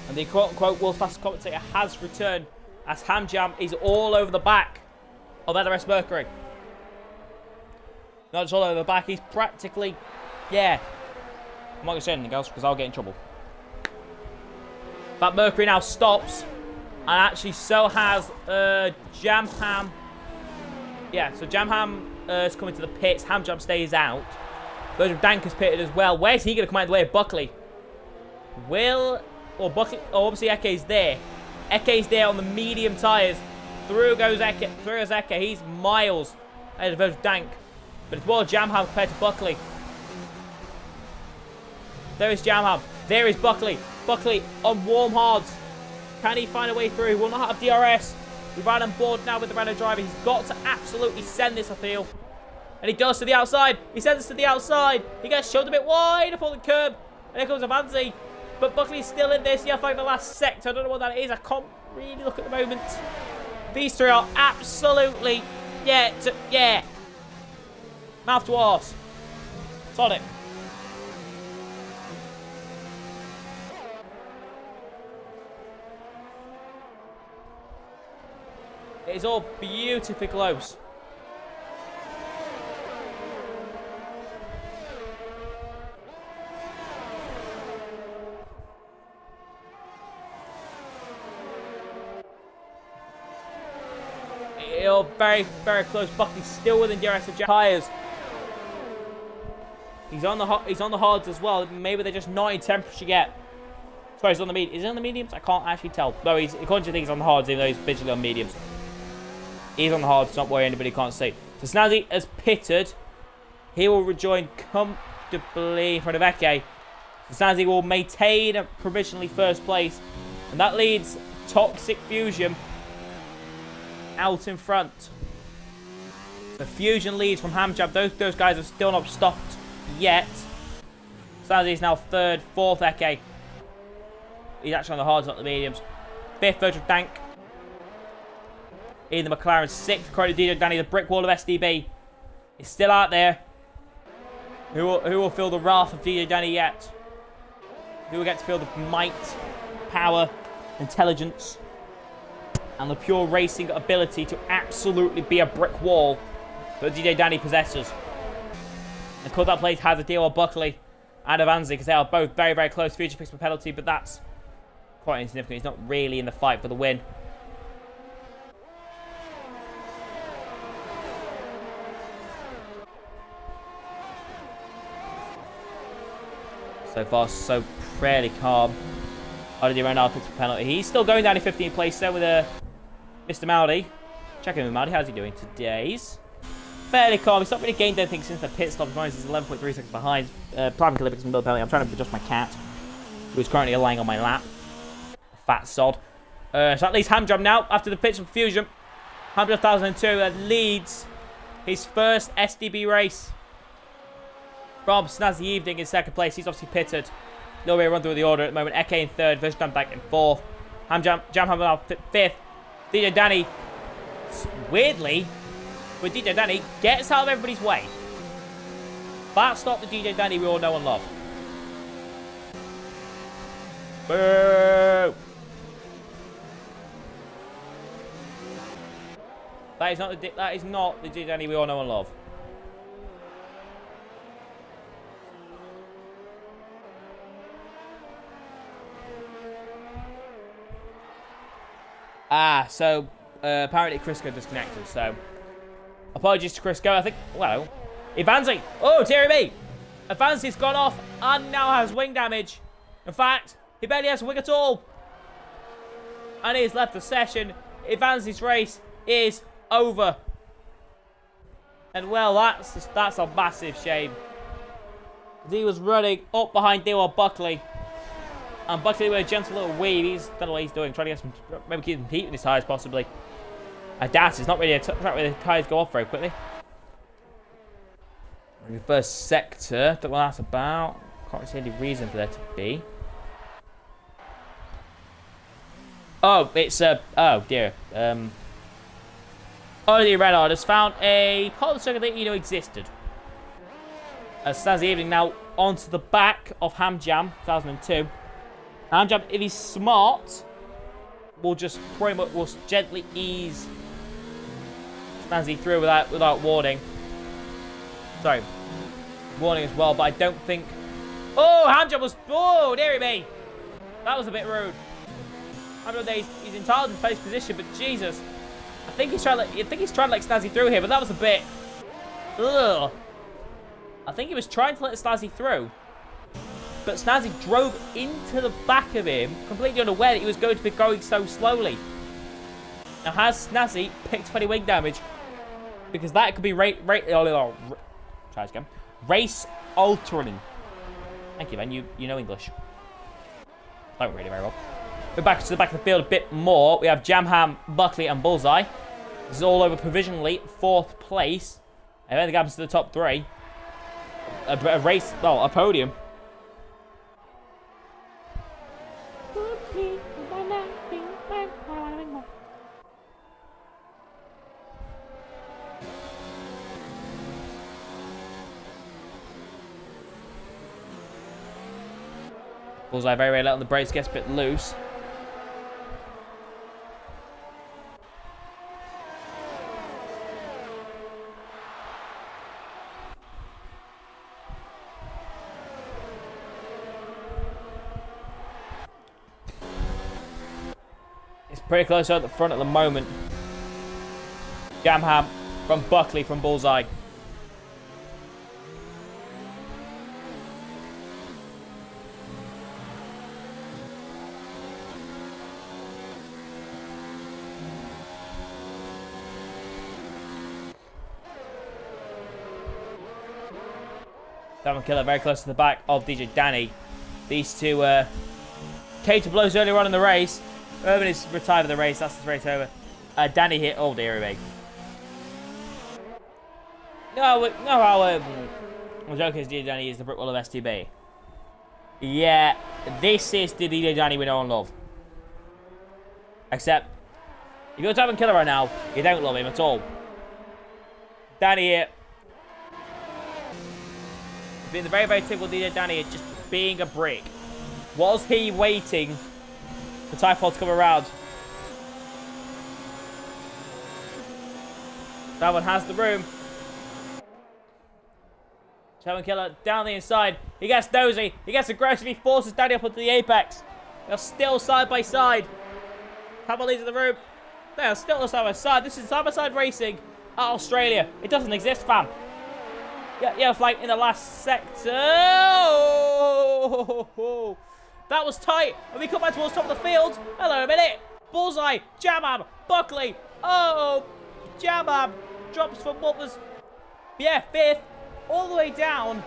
And the quote-unquote world's fastest commentator has returned as Ham Jam is all over the back of LRS Mercury. Not just all over the back, he's practically, yeah. I'm not going to say anything else because I'll get in trouble. But Mercury now stops. And actually so has Jam Ham. Yeah, so Jam Ham is coming to the pits. Ham Jam stays out. Virgil Dank is pitted as well. Where's he going to come out of the way of Buckley? Buckley, obviously Eke's there. Eke's there on the medium tyres. Through goes Eke. He's miles ahead of Virgil Dank. But it's more Jam Ham compared to Buckley. There is Jam Ham. There is Buckley. Buckley on warm hards. Can he find a way through? He will not have DRS. We've ran on board now with the random driver. He's got to absolutely send this, I feel. And he does to the outside. He sends this to the outside. He gets shoved a bit wide upon the curb. And here comes Avanzi. But Buckley's still in this. Yeah, like the last sector. I don't know what that is. I can't really look at the moment. These three are absolutely, yeah. Mouth to arse. Sonic. It is all beautifully close. It'll very, very close. Buckley's still within DRS of tyres. He's on the hards as well. Maybe they're just not in temperature yet. Sorry, he's on the mediums. Is he on the mediums? I can't actually tell. No, according to things on the hards, even though he's visually on mediums. He's on the hards. Don't worry, anybody can't see. So Snazzy has pitted. He will rejoin comfortably in front of Eke. So Snazzy will maintain a provisionally first place. And that leads Toxic Fusion out in front. The Fusion leads from Hamjab. Those guys have still not stopped yet. Snazzy is now third. Fourth, Eke. He's actually on the hards, not the mediums. Fifth, Virgil Dank. In the McLaren. Sixth, according to DJ Danny, the brick wall of STB is still out there. Who will feel the wrath of DJ Danny yet? Who will get to feel the might, power, intelligence, and the pure racing ability to absolutely be a brick wall that DJ Danny possesses? And cause that place has a deal with Buckley and Avanzi because they are both very, very close. Future picks for penalty, but that's quite insignificant. He's not really in the fight for the win. So far, so fairly calm. Already ran out picks for penalty. He's still going down in 15th place there with Mr. Maldi. Check in with Maldi. How's he doing today? He's fairly calm. He's not really gained anything since the pit stop. He's 11.3 seconds behind. Private Olympics and Bill penalty. I'm trying to adjust my cat, who's currently lying on my lap. Fat sod. So that leaves Hamjam now after the pits of Fusion. Hamjam 1002 leads his first STB race. Rob Snazzy Evening in second place. He's obviously pitted. No way to run through the order at the moment. Eke in third. Virgil back in fourth. Jam now fifth. DJ Danny, weirdly, with DJ Danny gets out of everybody's way. That's not the DJ Danny we all know and love. Boo! That is not the DJ Danny we all know and love. So apparently Crisco disconnected, so apologies to Crisco. I think, well, Ivanzi. Oh, dear me. Ivanzi's gone off and now has wing damage. In fact, he barely has a wing at all. And he's left the session. Ivanzi's race is over. And well, that's a massive shame. He was running up behind Dewar Buckley. And Buckley with a gentle little weave. He's don't know what he's doing, trying to get some, maybe keep him heat in his tires possibly. I doubt it's not really a track where the tires go off very quickly. Reverse sector, don't know what that's about. Can't see any reason for there to be. Oh, it's oh dear. Only Renard has found a part of the circuit that you know existed. As stands the evening now onto the back of Ham Jam 2002. Ham Jam, if he's smart, will just pretty much will gently ease Snazzy through without warning. Sorry, warning as well, but I don't think. Oh, Ham Jam was. Oh, dearie me, that was a bit rude. I don't know, he's entitled to face position, but Jesus, I think he's trying to let Snazzy through here, but that was a bit. Ugh. I think he was trying to let Snazzy through. But Snazzy drove into the back of him, completely unaware that he was going to be going so slowly. Now, has Snazzy picked up any wing damage? Because that could be race altering. Thank you, man. You know English. Don't really very well. We're back to the back of the field a bit more. We have Jamham, Buckley, and Bullseye. This is all over provisionally 4th place. And then it happens to the top 3. A race, well, a podium. Bullseye very, very late on the brakes, gets a bit loose. It's pretty close out the front at the moment. Jamham from Buckley from Bullseye. Diamond Killer very close to the back of DJ Danny. These two came to blows earlier on in the race. Urban is retired of the race. That's the race over. Danny hit. Oh dear me. No, how the joke is DJ Danny is the Brickwall of STB. Yeah, this is the DJ Danny we know and love. Except, if you're Diamond Killer right now, you don't love him at all. Danny here. Being the very, very typical DJ Danny, just being a brick. Was he waiting for Typhoid to come around? That one has the room. Diamond Killer down the inside. He gets nosy. He gets aggressive. He forces Danny up onto the apex. They're still side by side. Typhoid leads the room. They are still side by side. This is side by side racing at Australia. It doesn't exist, fam. Yeah, like in the last sector. Oh, that was tight. And we come back towards the top of the field. Hello, a minute. Bullseye, Jamab, Buckley. Oh, Jamab drops from what was, 5th, all the way down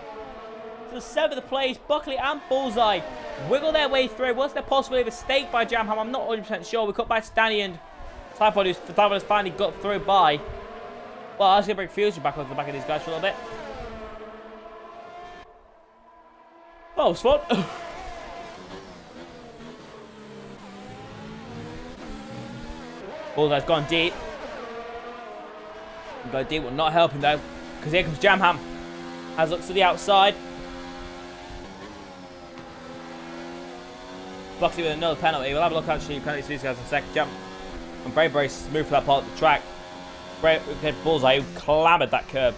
to the 7th place. Buckley and Bullseye wiggle their way through. Was there possibly a mistake by Jamham? I'm not 100% sure. We cut back to Danny and Typhoid, who's has finally got through by. Well, I was going to bring Fusion back onto the back of these guys for a little bit. Oh, it's fun. Bullseye's gone deep. Go deep will not help him though, because here comes Jam Ham. As looks to the outside. Buckley with another penalty. We'll have a look actually penalties to these guys in a second. Jump. And very, very smooth for that part of the track. Great Bullseye who clamoured that curb.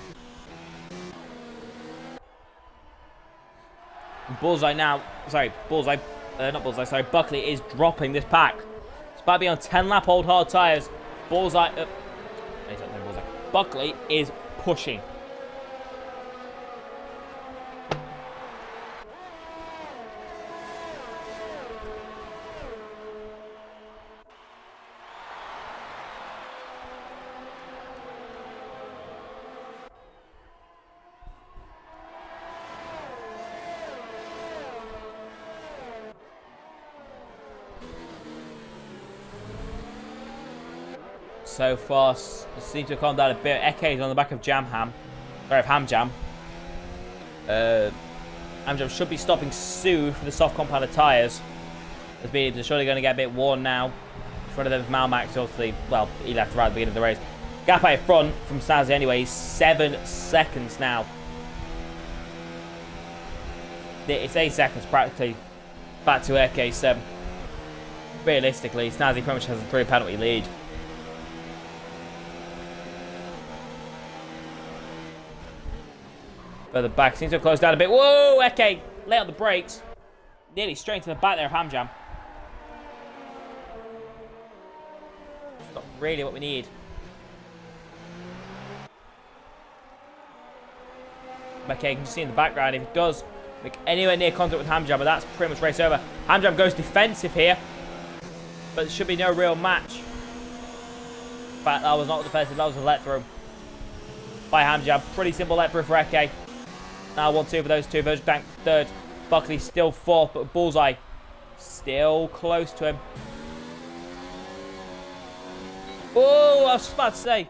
And Bullseye now, sorry, Bullseye, not Bullseye, sorry, Buckley is dropping this pack. It's about to be on 10 lap old hard tyres. Bullseye, Bullseye. Buckley is pushing. So far, seems to have calmed down a bit. Eke's on the back of Jam Ham. Sorry, of Ham Jam. Ham Jam should be stopping soon for the soft compounded tyres. They're surely going to get a bit worn now. In front of them, Malmax, obviously, well, he left right at the beginning of the race. Gap out front from Snazzy anyway, 7 seconds now. It's 8 seconds practically back to Eke, so realistically, Snazzy pretty much has a 3 penalty lead. Further back, seems to have closed down a bit. Whoa, Eke, late on the brakes. Nearly straight to the back there of Ham Jam. It's not really what we need. Eke, you can see in the background, if it does make anywhere near contact with Ham Jam, but that's pretty much race over. Ham Jam goes defensive here, but there should be no real match. In fact, that was not defensive, that was a let through by Ham Jam. Pretty simple let through for Eke. Now 1-2 for those two. Virgil Tank third. Buckley still fourth, but Bullseye still close to him. Oh, I was just about to say,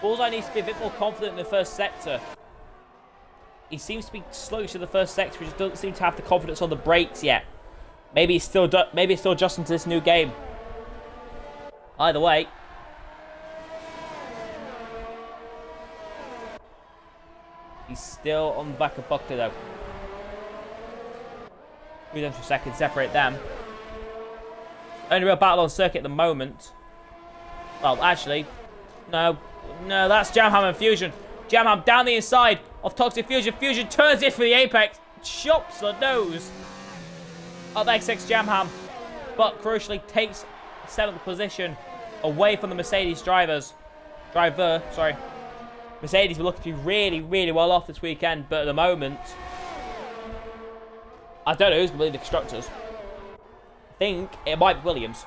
Bullseye needs to be a bit more confident in the first sector. He seems to be sluggish to the first sector, he just doesn't seem to have the confidence on the brakes yet. Maybe he's still adjusting to this new game. Either way, he's still on the back of Buckley though. Move them for a second, separate them. Only real battle on circuit at the moment. Well, actually, no, that's Jam Ham and Fusion. Jam Ham down the inside of Toxic Fusion. Fusion turns it for the apex, chops the nose of XX Jam Ham, but crucially takes 7th position away from the Mercedes driver. Mercedes were looking to be really, really well off this weekend, but at the moment, I don't know who's going to be the constructors. I think it might be Williams.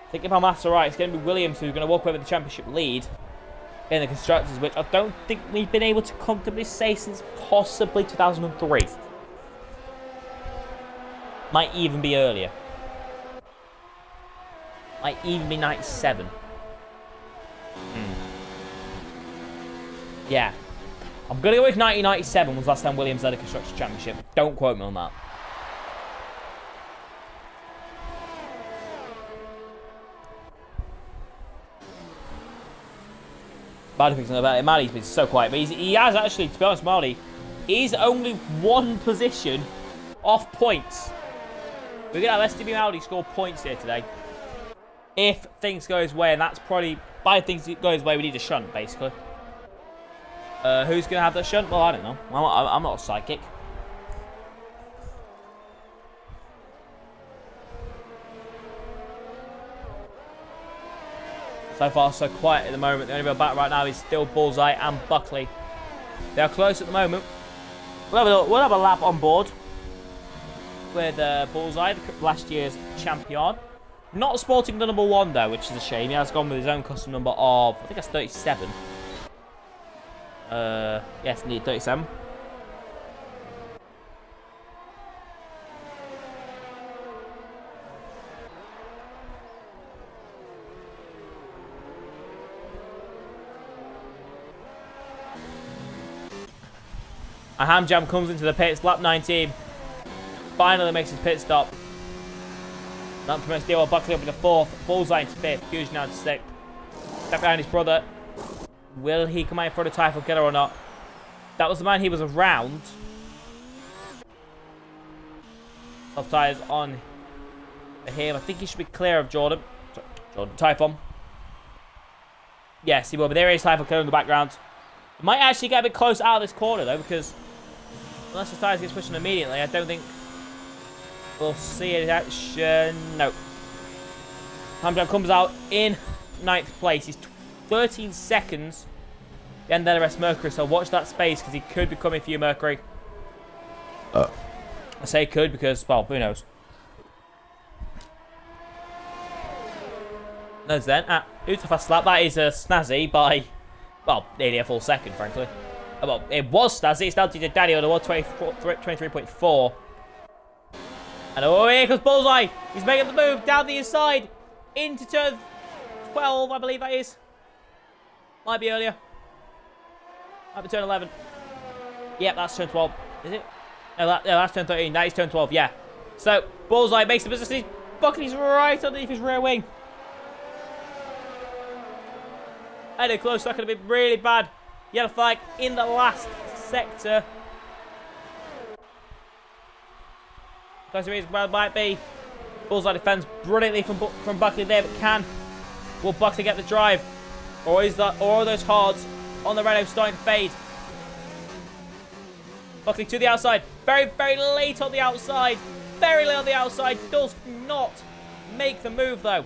I think if my maths are right, it's going to be Williams who's going to walk away with the championship lead in the constructors, which I don't think we've been able to comfortably say since possibly 2003. Might even be earlier. Might even be 97. Yeah. I'm going to go with 1997 was last time Williams led a Constructors' Championship. Don't quote me on that. Marty thinks about it. Marty's been so quiet, but he has actually, to be honest, Marty, he's only 1 position off points. We're going to have STB Audi score points here today. If things go his way, and that's probably, by things go his way, we need a shunt, basically. Who's going to have that shunt? Well, I don't know. I'm not a psychic. So far, so quiet at the moment. The only real battle right now is still Bullseye and Buckley. They are close at the moment. We'll have a lap on board with Bullseye, last year's champion. Not sporting the number 1, though, which is a shame. He has gone with his own custom number of, I think that's 37. Yes, indeed, 37. A Ham Jam comes into the pits, lap 19. Finally makes his pit stop. That promotes Buckley up into 4th. Bullseye into 5th. Fusion now to 6th. Step behind his brother. Will he come out for the Typhoon Killer or not? That was the man he was around. Soft tires on him. I think he should be clear of Jordan. Sorry, Jordan. Typhon. Yes, he will. But there is Typhoon Killer in the background. He might actually get a bit close out of this corner, though, because unless the tires get pushed on immediately, I don't think we'll see it in action. No. Hamdan comes out in 9th place. He's 13 seconds behind the rest Mercury, so watch that space because he could be coming for you, Mercury. I say could because, well, who knows. Notice then, who's the fast lap? That is Snazzy by, well, nearly a full second, frankly. Well, it was Snazzy. It's now to Daddy on the 23.4. And oh, here comes Bullseye. He's making the move down the inside into turn 12, I believe that is. Might be earlier. Might be turn 11. Yep, that's turn 12. Is it? No, that's turn 13. That is turn 12, yeah. So, Bullseye makes the business. Buckley's right underneath his rear wing. And a close second would be really bad. Yellow flag in the last sector. Close reason where it might be. Bullseye defends brilliantly from Buckley there, but will Buckley get the drive? Or are those hards on the Renault starting to fade? Buckley to the outside. Very, very late on the outside. Very late on the outside. Does not make the move, though.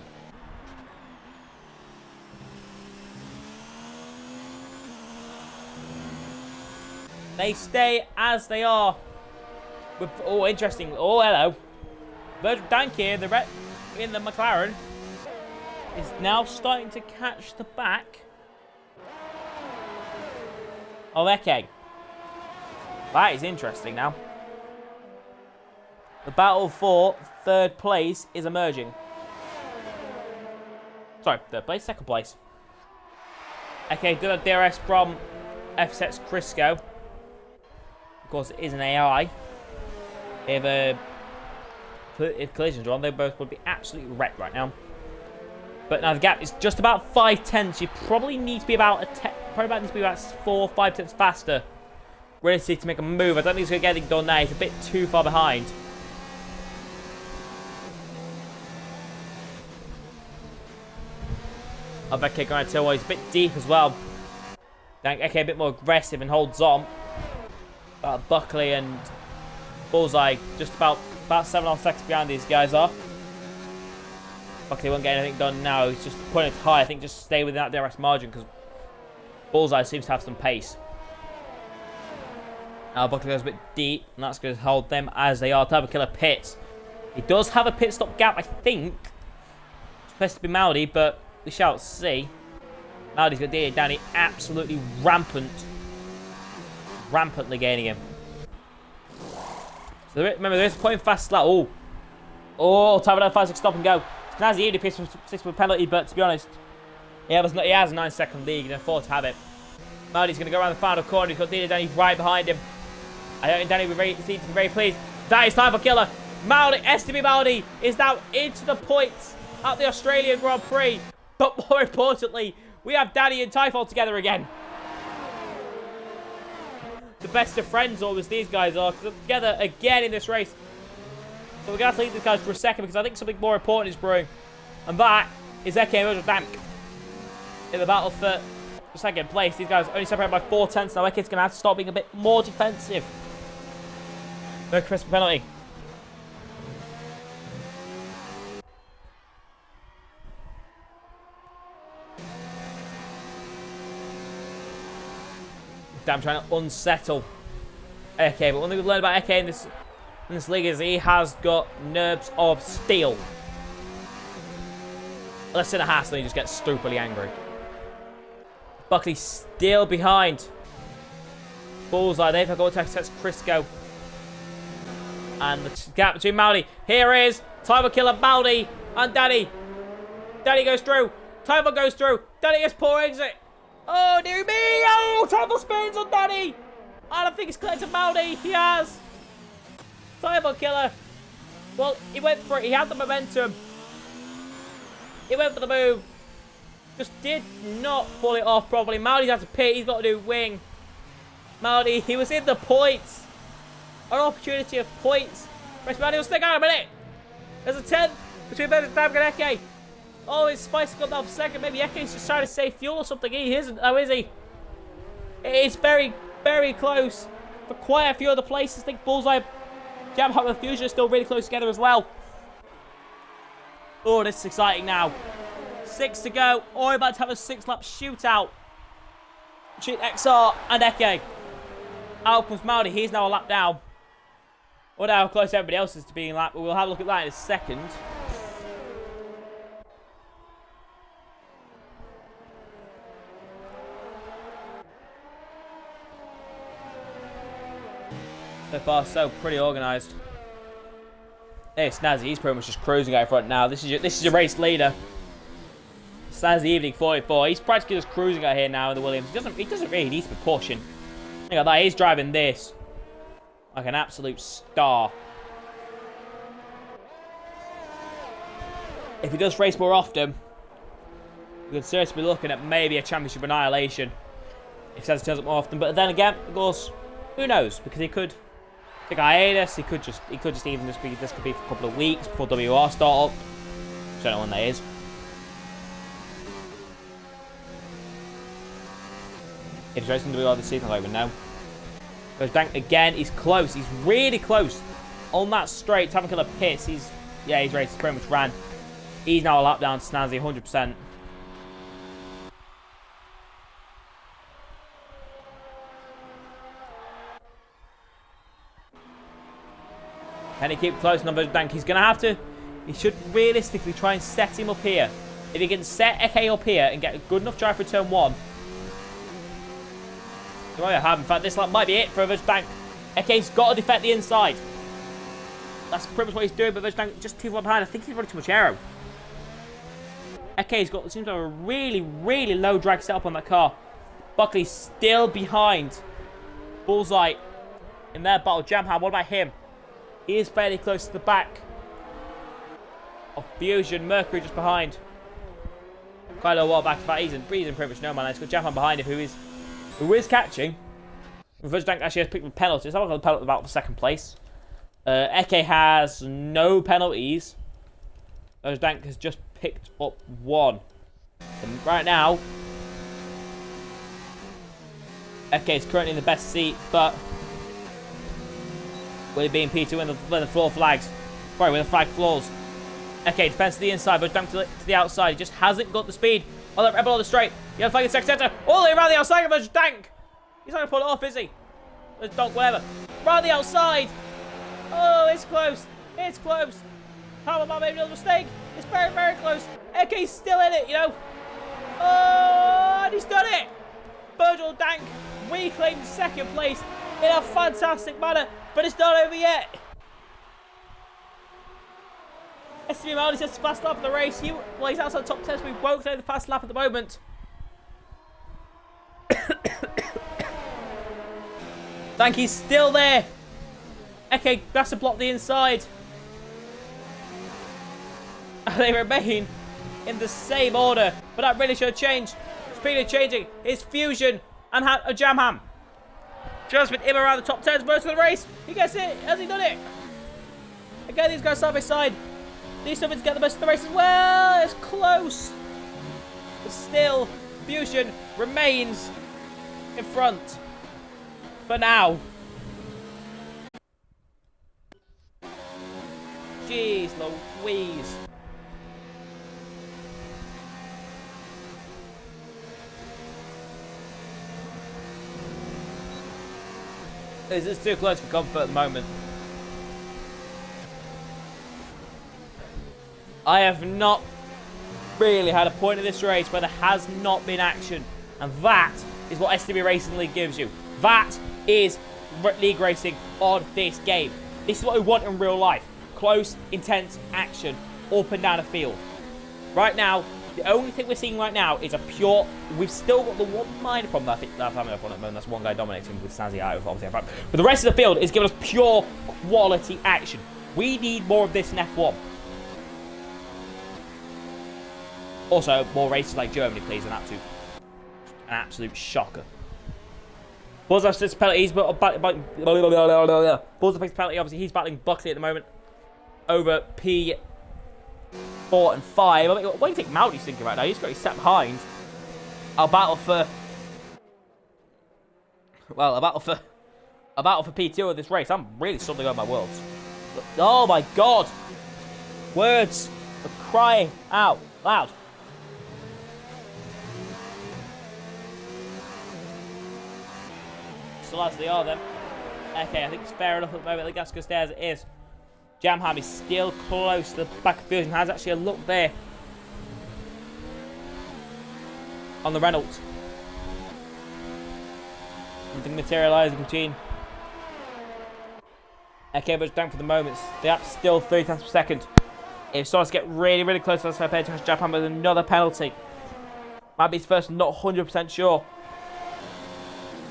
They stay as they are. With, oh, interesting. Oh, hello. Virgil Danke in the McLaren is now starting to catch the back of Eke. That is interesting now. The battle for 3rd place is emerging. Sorry, 3rd place, 2nd place. Okay, good at DRS from FSX Crisco. Of course, it is an AI. If collisions are on, they both would be absolutely wrecked right now. But now the gap is just about 5 tenths. You probably need to be about 4 or 5 tenths faster, realistically, to make a move. I don't think he's going to get anything done now. He's a bit too far behind. Eke going to tell he's a bit deep as well. Eke a bit more aggressive and holds on. Buckley and Bullseye just about 7.5 seconds behind these guys are. Buckley won't get anything done now. He's just putting it high. I think just stay within that DRS margin because Bullseye seems to have some pace. Now Buckley goes a bit deep, and that's going to hold them as they are. Type of Killer pits. He does have a pit stop gap, I think. It's supposed to be Maudi, but we shall see. Maudi's got Danny Danny absolutely rampantly gaining him. So remember, there is a point fast lap. Oh, time of 5-6 stop and go. Snazzy even pissed for 6-point penalty, but to be honest, he has a 9-second lead. He can afford to have it. Maudi's going to go around the final corner. He's got Danny right behind him. I don't think Danny will be very pleased. That is time for Killer. STB Maudi is now into the points at the Australian Grand Prix. But more importantly, we have Danny and Typhoon together again. The best of friends always these guys are together again in this race. So we're going to have to leave these guys for a second because I think something more important is brewing. And that is Eke and Virgil Dank in the battle for 2nd place. These guys only separated by 4 tenths. Now Eke's going to have to start being a bit more defensive. No crisp penalty. I'm trying to unsettle Eke, but one thing we've learned about Eke in this league is he has got nerves of steel. Less than a hassle, and he just gets stupidly angry. Buckley still behind. Bullseye, they've got to test Crisco. And the gap between Maudi. Here is Typhoon Killer, Maudi, and Danny. Danny goes through. Typhoon goes through. Danny gets poor exit. Oh, dear me! Oh, Typhoon spins on Danny! I don't think he's clear to Maudi. He has. Typhoon Killer. Well, he went for it. He had the momentum. He went for the move. Just did not pull it off properly. Maldi's had to pit. He's got to do wing. Maldi, he was in the points. An opportunity of points. Maldi will stick out a minute. There's a 10th between Verstappen and Eke. Oh, his Spice got down for second. Maybe Eke's just trying to save fuel or something. He isn't. Oh, is he? It is very, very close. For quite a few other places. I think Bullseye, Jam Hot and Fusion are still really close together as well. Oh, this is exciting now. 6 to go. Oh, we're about to have a 6-lap shootout between XR and Eke. Out comes Maldi. He's now a lap down. I wonder how close everybody else is to being lapped, but we'll have a look at that in a second. So far, so pretty organised. Hey, Snazzy, he's pretty much just cruising out front now. This is your race leader. Snazzy Evening 44. He's practically just cruising out here now in the Williams. He doesn't really need to be pushing. Look at that. He's driving this like an absolute star. If he does race more often, we could seriously be looking at maybe a championship annihilation if Snazzy turns up more often. But then again, of course, who knows? Because he could take a hiatus. He could just even this could be for a couple of weeks before WR start up. Don't know when that is. If he's racing WR this season, I don't even know. Goes Dank again. He's close. He's really close on that straight. Having killer pits. He's raced. Pretty much ran. He's now a lap down to Snazzy, 100%. Can he keep close on Dank? He's going to have to. He should realistically try and set him up here. If he can set Eke up here and get a good enough drive for turn 1. In fact, this lap might be it for Dank. Eke's got to defect the inside. That's pretty much what he's doing, but Dank just too far behind. I think he's running too much aero. Eke's seems to have a really, really low drag setup on that car. Buckley's still behind Bullseye in their battle. Jamham, what about him? He is fairly close to the back of Fusion. Mercury just behind. Quite a while back to that. He's in pretty much no man. It's got Jamham behind him, who is catching. Dank actually has picked up penalties. I'm not going to penalty about for second place. Eke has no penalties. Dank has just picked up 1. And right now, Eke is currently in the best seat, but will he be in P2 when the floor flags? Sorry, when the flag floors. Eke defends to the inside, but Dank to the outside. He just hasn't got the speed. Oh, that rebel on the straight. The other flag in second centre. All the way around the outside of Dank. He's not going to pull it off, is he? There's Donk, whatever. Round the outside. Oh, it's close. It's close. How about maybe another mistake? It's very, very close. Eke's still in it, you know. Oh, and he's done it. Virgil Dank reclaimed second place in a fantastic manner, but it's not over yet. STB Maldi says fast lap of the race. Well, he's outside the top 10, so we won't say the fast lap at the moment. Dank, he's still there. Eke has to block the inside. They remain in the same order, but that really should have changed. Speed of changing is Fusion and Jamham. Just been in around the top 10s most of the race. He gets it. Has he done it? Again, these guys side by side. These Stubbins get the best of the race as well. It's close. But still, Fusion remains in front for now. Jeez Louise. This is too close for comfort at the moment. I have not really had a point in this race where there has not been action. And that is what STB Racing League gives you. That is league racing on this game. This is what we want in real life. Close, intense action up and down a field. Right now, the only thing we're seeing right now is a pure... We've still got the one minor problem I think that's having at the moment. That's one guy dominating with Snazzy out of obviously. But the rest of the field is giving us pure quality action. We need more of this in F1. Also, more races like Germany, please. An absolute shocker. Bulls have six penalties, but Bulls have six penalty. Obviously, he's battling Buckley at the moment over P4 and 5. I mean, what do you think Maudi's thinking right now? He's got his set behind. A battle for P2 of this race. I'm really stumbling on my words. Oh my God! Words for crying out loud. Still as they are then. Okay, I think it's fair enough at the moment. I think that's good stay as it is. Jamham is still close to the back of Fusion. Has actually a look there on the Renault. Nothing materialising between. Okay, but down for the moment. The app's still 30 times per second. If it starts to get really, really close, let's pay attention to Japan with another penalty. Might be his first, not 100% sure.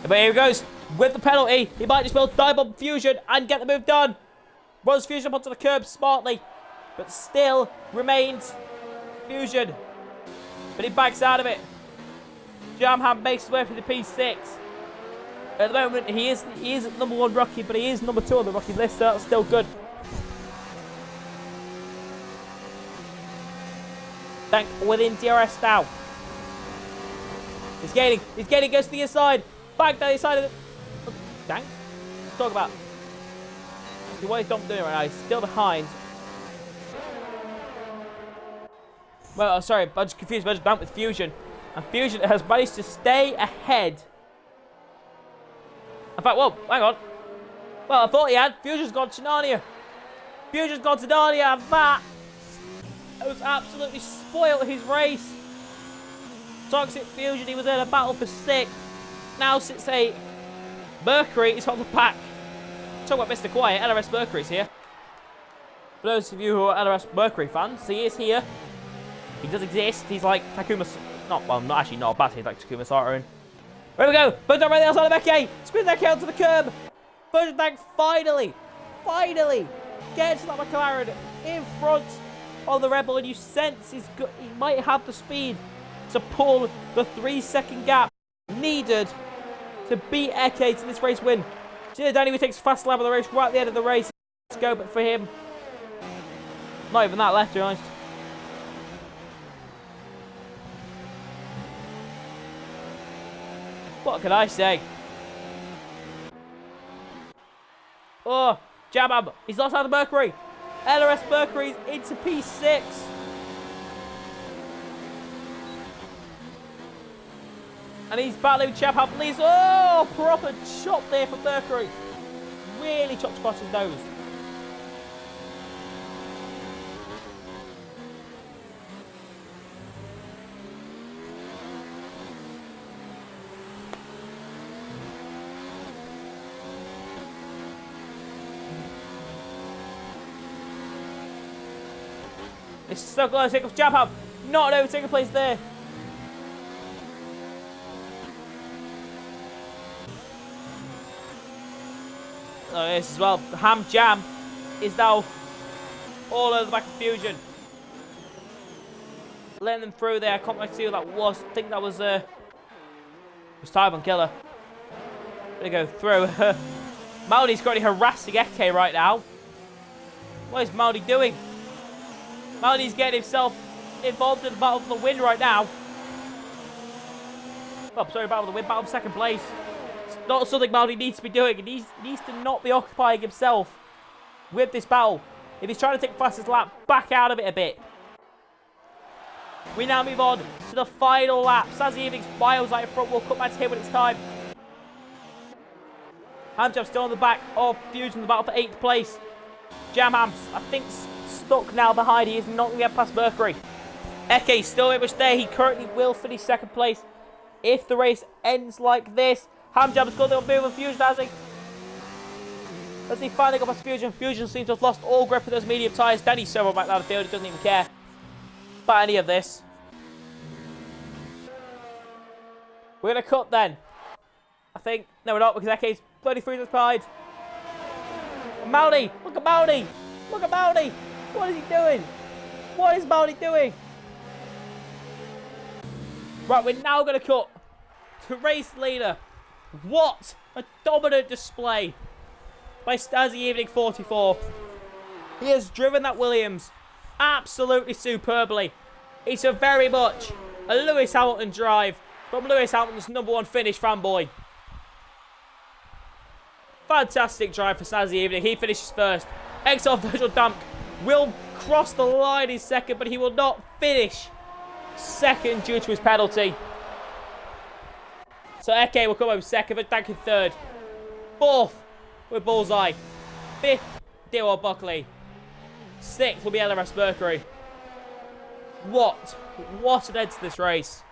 But here he goes with the penalty. He might just be able to dive on Fusion and get the move done. Runs Fusion up onto the curb smartly, but still remains Fusion. But he backs out of it. Jamham makes his way for the P6. At the moment, he is number 1 rookie, but he is number 2 on the rookie list, so that's still good. Tank within DRS now. He's gaining, goes to the inside. Back down the side of the tank. Talk about. See what he's not doing right now. He's still behind. Well, sorry, I'm just confused. I'm just back with Fusion. And Fusion has managed to stay ahead. In fact, whoa, hang on. Well, I thought he had. Fusion's gone to Narnia. Fusion's gone to Narnia, and that has absolutely spoiled his race. Toxic Fusion, he was in a battle for 6th. Now sits 8th. Mercury is on the pack. Talk about Mr. Quiet, LRS Mercury's here. For those of you who are LRS Mercury fans, he is here. He does exist. He's like Takuma... not a bad thing like Takuma Sato. Here we go. But right there outside of Eke. Spins that onto the curb. Virgin Tank finally gets that McLaren in front of the Red Bull. And you sense he might have the speed to pull the 3-second gap needed to beat Eke to this race win. Danny takes fast lap of the race right at the end of the race. Let's go, but for him, not even that left, to be honest. What can I say? Oh, Jabab, he's lost out of Mercury. LRS Mercury's into P6. And he's battling Jabab, please. Oh, proper chop there for Mercury. Really chopped across his nose. It's so close. Here comes Jabham. Not overtaking place there. Oh, this as well. Ham Jam is now all over the back of Fusion. Letting them through there. I can't quite see who that was. I think that was Tybon Killer. They go through. Maldi's currently harassing Eke right now. What is Maldi doing? Maldi's getting himself involved in the battle for the win right now. Oh, sorry, battle for the win, battle for 2nd place. It's not something Maldi needs to be doing. He needs to not be occupying himself with this battle. If he's trying to take the fastest lap, back out of it a bit. We now move on to the final lap. Sazzy Evening's miles out in front. We'll come back to him when it's time. Hamjam still on the back of Fusion, the battle for 8th place. Jamham's, I think, stuck now behind. He is not going to get past Mercury. Eke still very much there. He currently will finish 2nd place if the race ends like this. Hamjam's got the move on Fusion, has he? As he finally got past Fusion. Fusion seems to have lost all grip of those medium tyres. Danny's so back down the field. He doesn't even care about any of this. We're going to cut then. I think. No, we're not, because Eke's bloody through the side. Maldi! Look at Maldi! Look at Maldi! What is he doing? What is Maldi doing? Right, we're now going to cut to race leader. What a dominant display by Stazzy Evening 44. He has driven that Williams absolutely superbly. It's a very much a Lewis Hamilton drive from Lewis Hamilton's #1 finish fanboy. Fantastic drive for Stazzy Evening. He finishes first. Exhaust Virgil Damp will cross the line in second, but he will not finish second due to his penalty. So Eke will come home second, but Dank in third. Fourth with Bullseye. Fifth, Dewar Buckley. Sixth will be LRS Mercury. What an end to this race.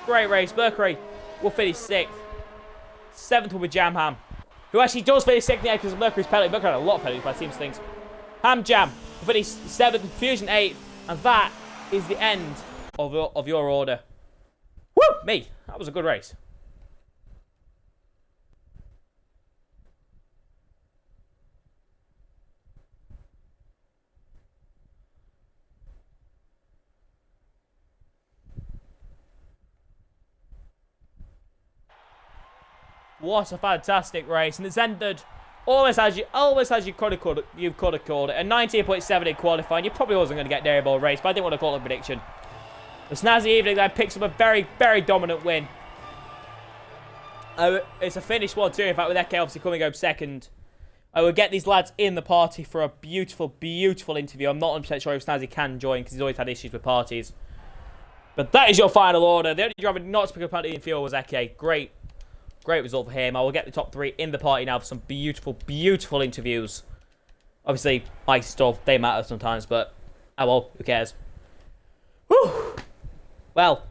Great race. Mercury will finish sixth. Seventh will be Jamham, who actually does finish second because of Mercury's penalty. Mercury had a lot of penalties by the seams of things. Ham Jam will finish seventh, Fusion eighth, and that is the end of your order. Woo! Me. That was a good race. What a fantastic race, and it's ended almost as you could have called it. A 19.7 in qualifying. You probably wasn't going to get there about a race, but I didn't want to call it a prediction. The Snazzy Evening then picks up a very, very dominant win. It's a finish 1-2, in fact, with Eke obviously coming home second. I will get these lads in the party for a beautiful, beautiful interview. I'm not 100% sure if Snazzy can join because he's always had issues with parties. But that is your final order. The only driver not to pick up penalty in field was Eke. Great result for him. I will get the top 3 in the party now for some beautiful, beautiful interviews. Obviously, my stuff, they matter sometimes, but oh well, who cares? Whew. Well.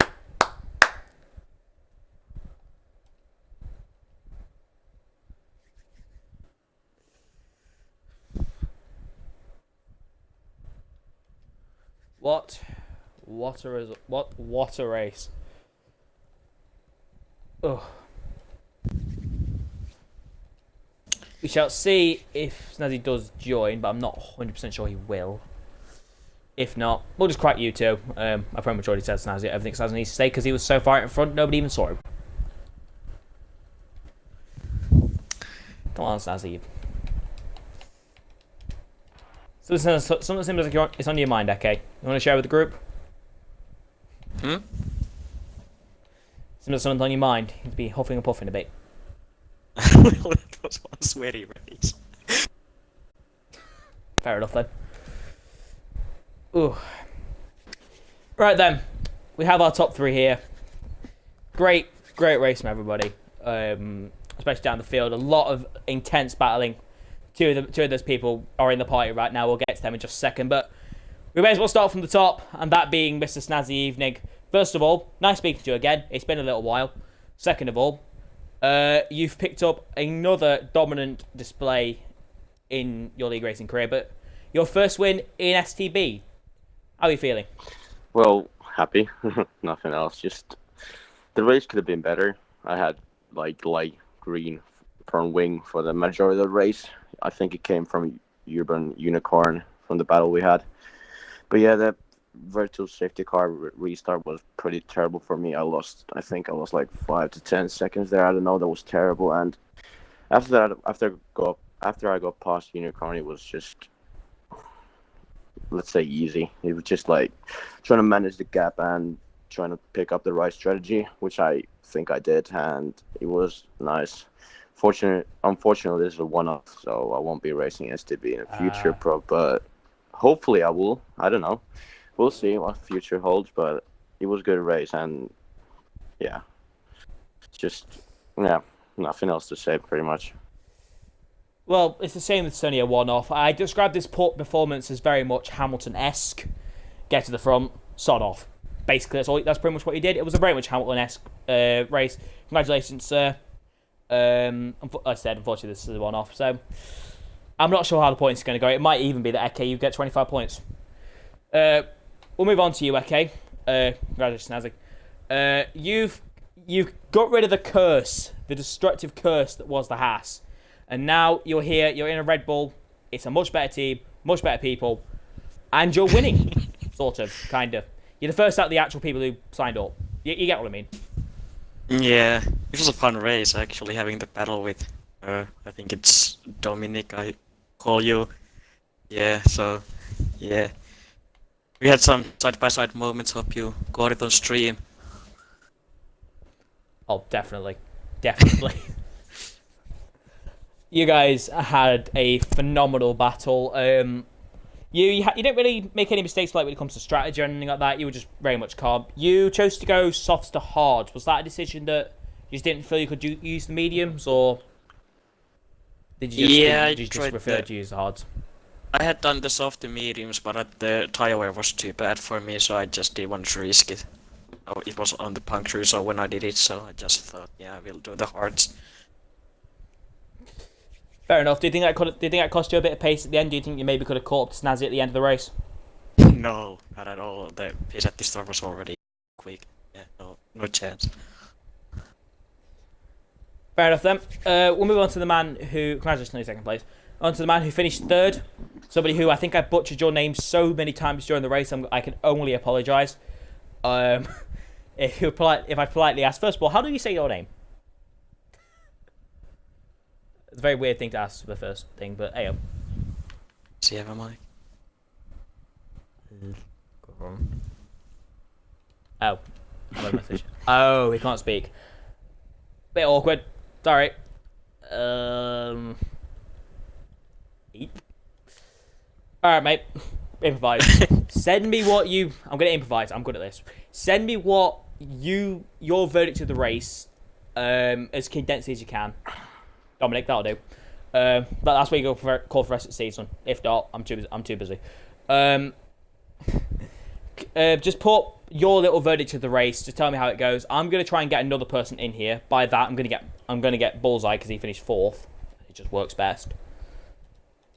What a race. Ugh. We shall see if Snazzy does join, but I'm not 100% sure he will. If not, we'll just crack you two. I pretty much already said Snazzy everything Snazzy needs to say because he was so far in front, nobody even saw him. Come on, Snazzy. Something seems like it's on your mind, Eke. You want to share with the group? Hmm? Seems like something's on your mind. You need to be huffing and puffing a bit. Well, that was one sweaty race. Fair enough then. Ooh. Right then, we have our top 3 here. Great race from everybody. Especially down the field. A lot of intense battling. Two of those people are in the party right now. We'll get to them in just a second. But we may as well start from the top, and that being Mr. Snazzy Evening. First of all, nice speaking to you again. It's been a little while. Second of all, you've picked up another dominant display in your league racing career, but your first win in STB. How are you feeling? Well, happy. Nothing else. Just the race could have been better. I had like light green front wing for the majority of the race. I think it came from Urban Unicorn from the battle we had. But yeah, the virtual safety car restart was pretty terrible for me. I think I lost like 5 to 10 seconds there. I don't know. That was terrible. And after that, after I got past Unicorn, it was just, let's say, easy. It was just like trying to manage the gap and trying to pick up the right strategy, which I think I did, and it was nice. Unfortunately, this is a one-off, so I won't be racing STB in the future, but hopefully I will. I don't know. We'll see what the future holds, but it was a good race, and yeah, nothing else to say, pretty much. Well, it's the same with Sonny, a one-off. I described this performance as very much Hamilton-esque. Get to the front, sod off. Basically, that's pretty much what he did. It was a very much Hamilton-esque race. Congratulations, sir. I said, unfortunately, this is a one-off, so I'm not sure how the points are going to go. It might even be that Eke, you get 25 points. We'll move on to you, Eke. Congratulations, Nazik. You've got rid of the curse, the destructive curse that was the Haas. And now you're here, you're in a Red Bull. It's a much better team, much better people. And you're winning, sort of, kind of. You're the first out of the actual people who signed up. You get what I mean? Yeah, it was a fun race actually having the battle with I think it's Dominic I call you. Yeah, so yeah. We had some side by side moments, hope you got it on stream. Oh, definitely. Definitely. You guys had a phenomenal battle. You didn't really make any mistakes like when it comes to strategy or anything like that. You were just very much calm. You chose to go softs to hard. Was that a decision that you just didn't feel you could use the mediums, or did you just prefer to use the hards? I had done the soft to mediums, but the tire wear was too bad for me, so I just didn't want to risk it. Oh, it was on the puncture, so when I did it, so I just thought, yeah, I will do the hards. Fair enough. Do you think that cost you a bit of pace at the end? Do you think you maybe could have caught up to Snazzy at the end of the race? No, not at all. The pace at the start was already quick. Yeah, no chance. Fair enough then. We'll move on to the man who... Congratulations on your second place. On to the man who finished third. Somebody who I think I butchered your name so many times during the race, I can only apologise. If I politely ask, first of all, how do you say your name? It's a very weird thing to ask for the first thing, but hey. Do you have a mic? Oh. Message. Oh, he can't speak. Bit awkward. Sorry. Alright, mate. Improvise. Send me what you... I'm going to improvise. I'm good at this. Send me what your verdict of the race as condensed as you can. Dominic, that'll do. That's where you call for the rest of the season. If not, I'm too busy. Just put your little verdict of the race. Just tell me how it goes. I'm gonna try and get another person in here. By that, I'm gonna get Bullseye because he finished fourth. It just works best.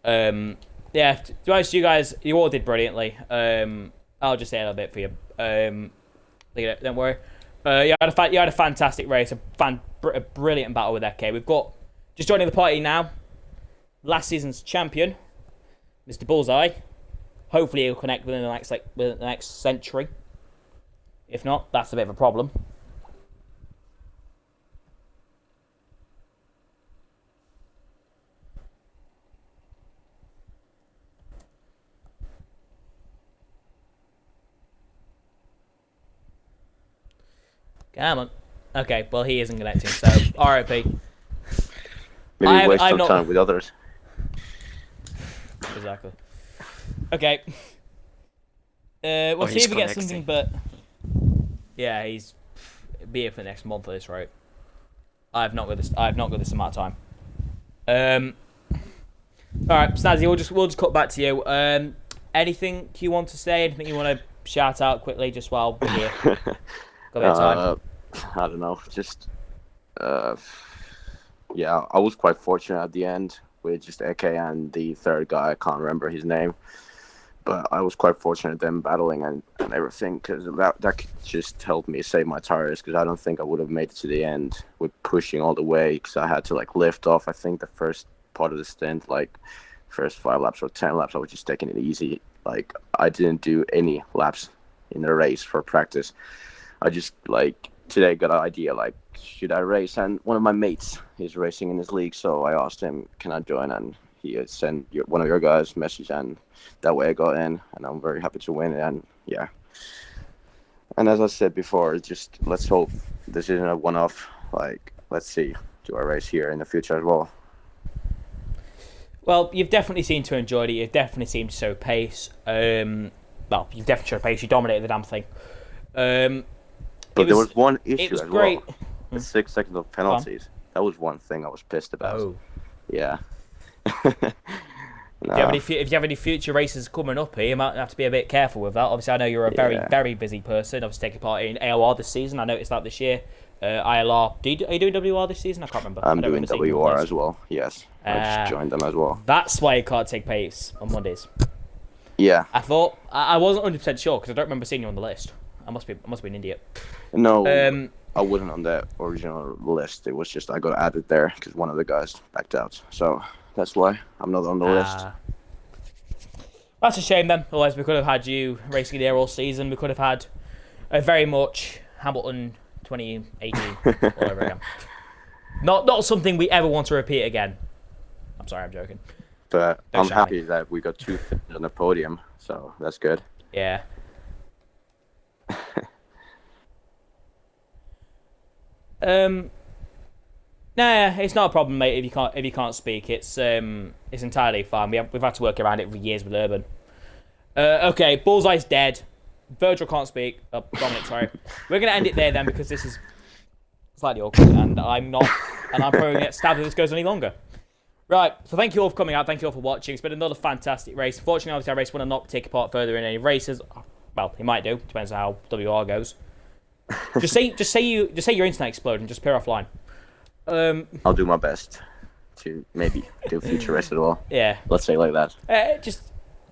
Yeah. To be honest, you guys, you all did brilliantly. I'll just say a little bit for you. Don't worry. You had a fantastic race. A brilliant battle with FK. We've got just joining the party now. Last season's champion, Mr. Bullseye. Hopefully he'll connect within the next century. If not, that's a bit of a problem. Come on. Okay, well he isn't connecting, so RIP. Maybe waste some time with others. Exactly. Okay. We'll see if we get something, but yeah, he's be here for the next month at this rate. I've not got this amount of time. All right, Snazzy, we'll just cut back to you. Anything you want to say? Anything you want to shout out quickly, just while we're here? Got a bit of time. I don't know. Just yeah, I was quite fortunate at the end with just AK and the third guy. I can't remember his name. But I was quite fortunate them battling and everything, because that just helped me save my tires, because I don't think I would have made it to the end with pushing all the way, because I had to lift off. I think the first part of the stint, first 5 laps or 10 laps, I was just taking it easy. I didn't do any laps in the race for practice. I just today got an idea should I race, and one of my mates is racing in his league, so I asked him, can I join, and he had sent one of your guys a message, and that way I got in, and I'm very happy to win. And yeah, and as I said before, just let's hope this isn't a one-off. Let's see, do I race here in the future as well? Well, you've definitely seemed to enjoy it. You've definitely seemed to show pace. You've definitely showed pace. You dominated the damn thing. But there was one issue as great. Well. The 6 seconds of penalties. That was one thing I was pissed about. Oh. Yeah. No. If you have any future races coming up here, you might have to be a bit careful with that. Obviously, I know you're a very busy person. Obviously, taking part in AOR this season. I noticed that this year. ILR. Are you doing WR this season? I can't remember. I'm doing WR as well. Yes, I just joined them as well. That's why you can't take pace on Mondays. Yeah. I thought I wasn't 100% sure because I don't remember seeing you on the list. I must be an idiot. No, I wasn't on the original list. It was just I got added there because one of the guys backed out. So that's why I'm not on the list. That's a shame then. Otherwise, we could have had you racing there all season. We could have had a very much Hamilton 2018 all over again. Not something we ever want to repeat again. I'm sorry, I'm joking. But Don't I'm shy. happy that we got 2 finishes on the podium, so that's good. Yeah. Nah, it's not a problem, mate. If you can't speak, it's entirely fine. We've had to work around it for years with Urban. Okay, Bullseye's dead. Virgil can't speak. Oh, Dominic, sorry. We're gonna end it there then because this is slightly awkward, and I'm probably gonna get stabbed if this goes any longer. Right, so thank you all for coming out. Thank you all for watching. It's been another fantastic race. Unfortunately, obviously, our race will not take part further in any races. Well, he might do. Depends on how WR goes. Just say your internet exploded and just appear offline. I'll do my best to maybe do future race as well. Yeah. Let's say it like that.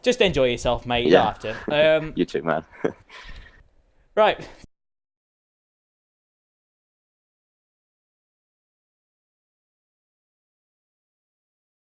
Just enjoy yourself, mate. You Yeah. don't have to. You too, man. Right.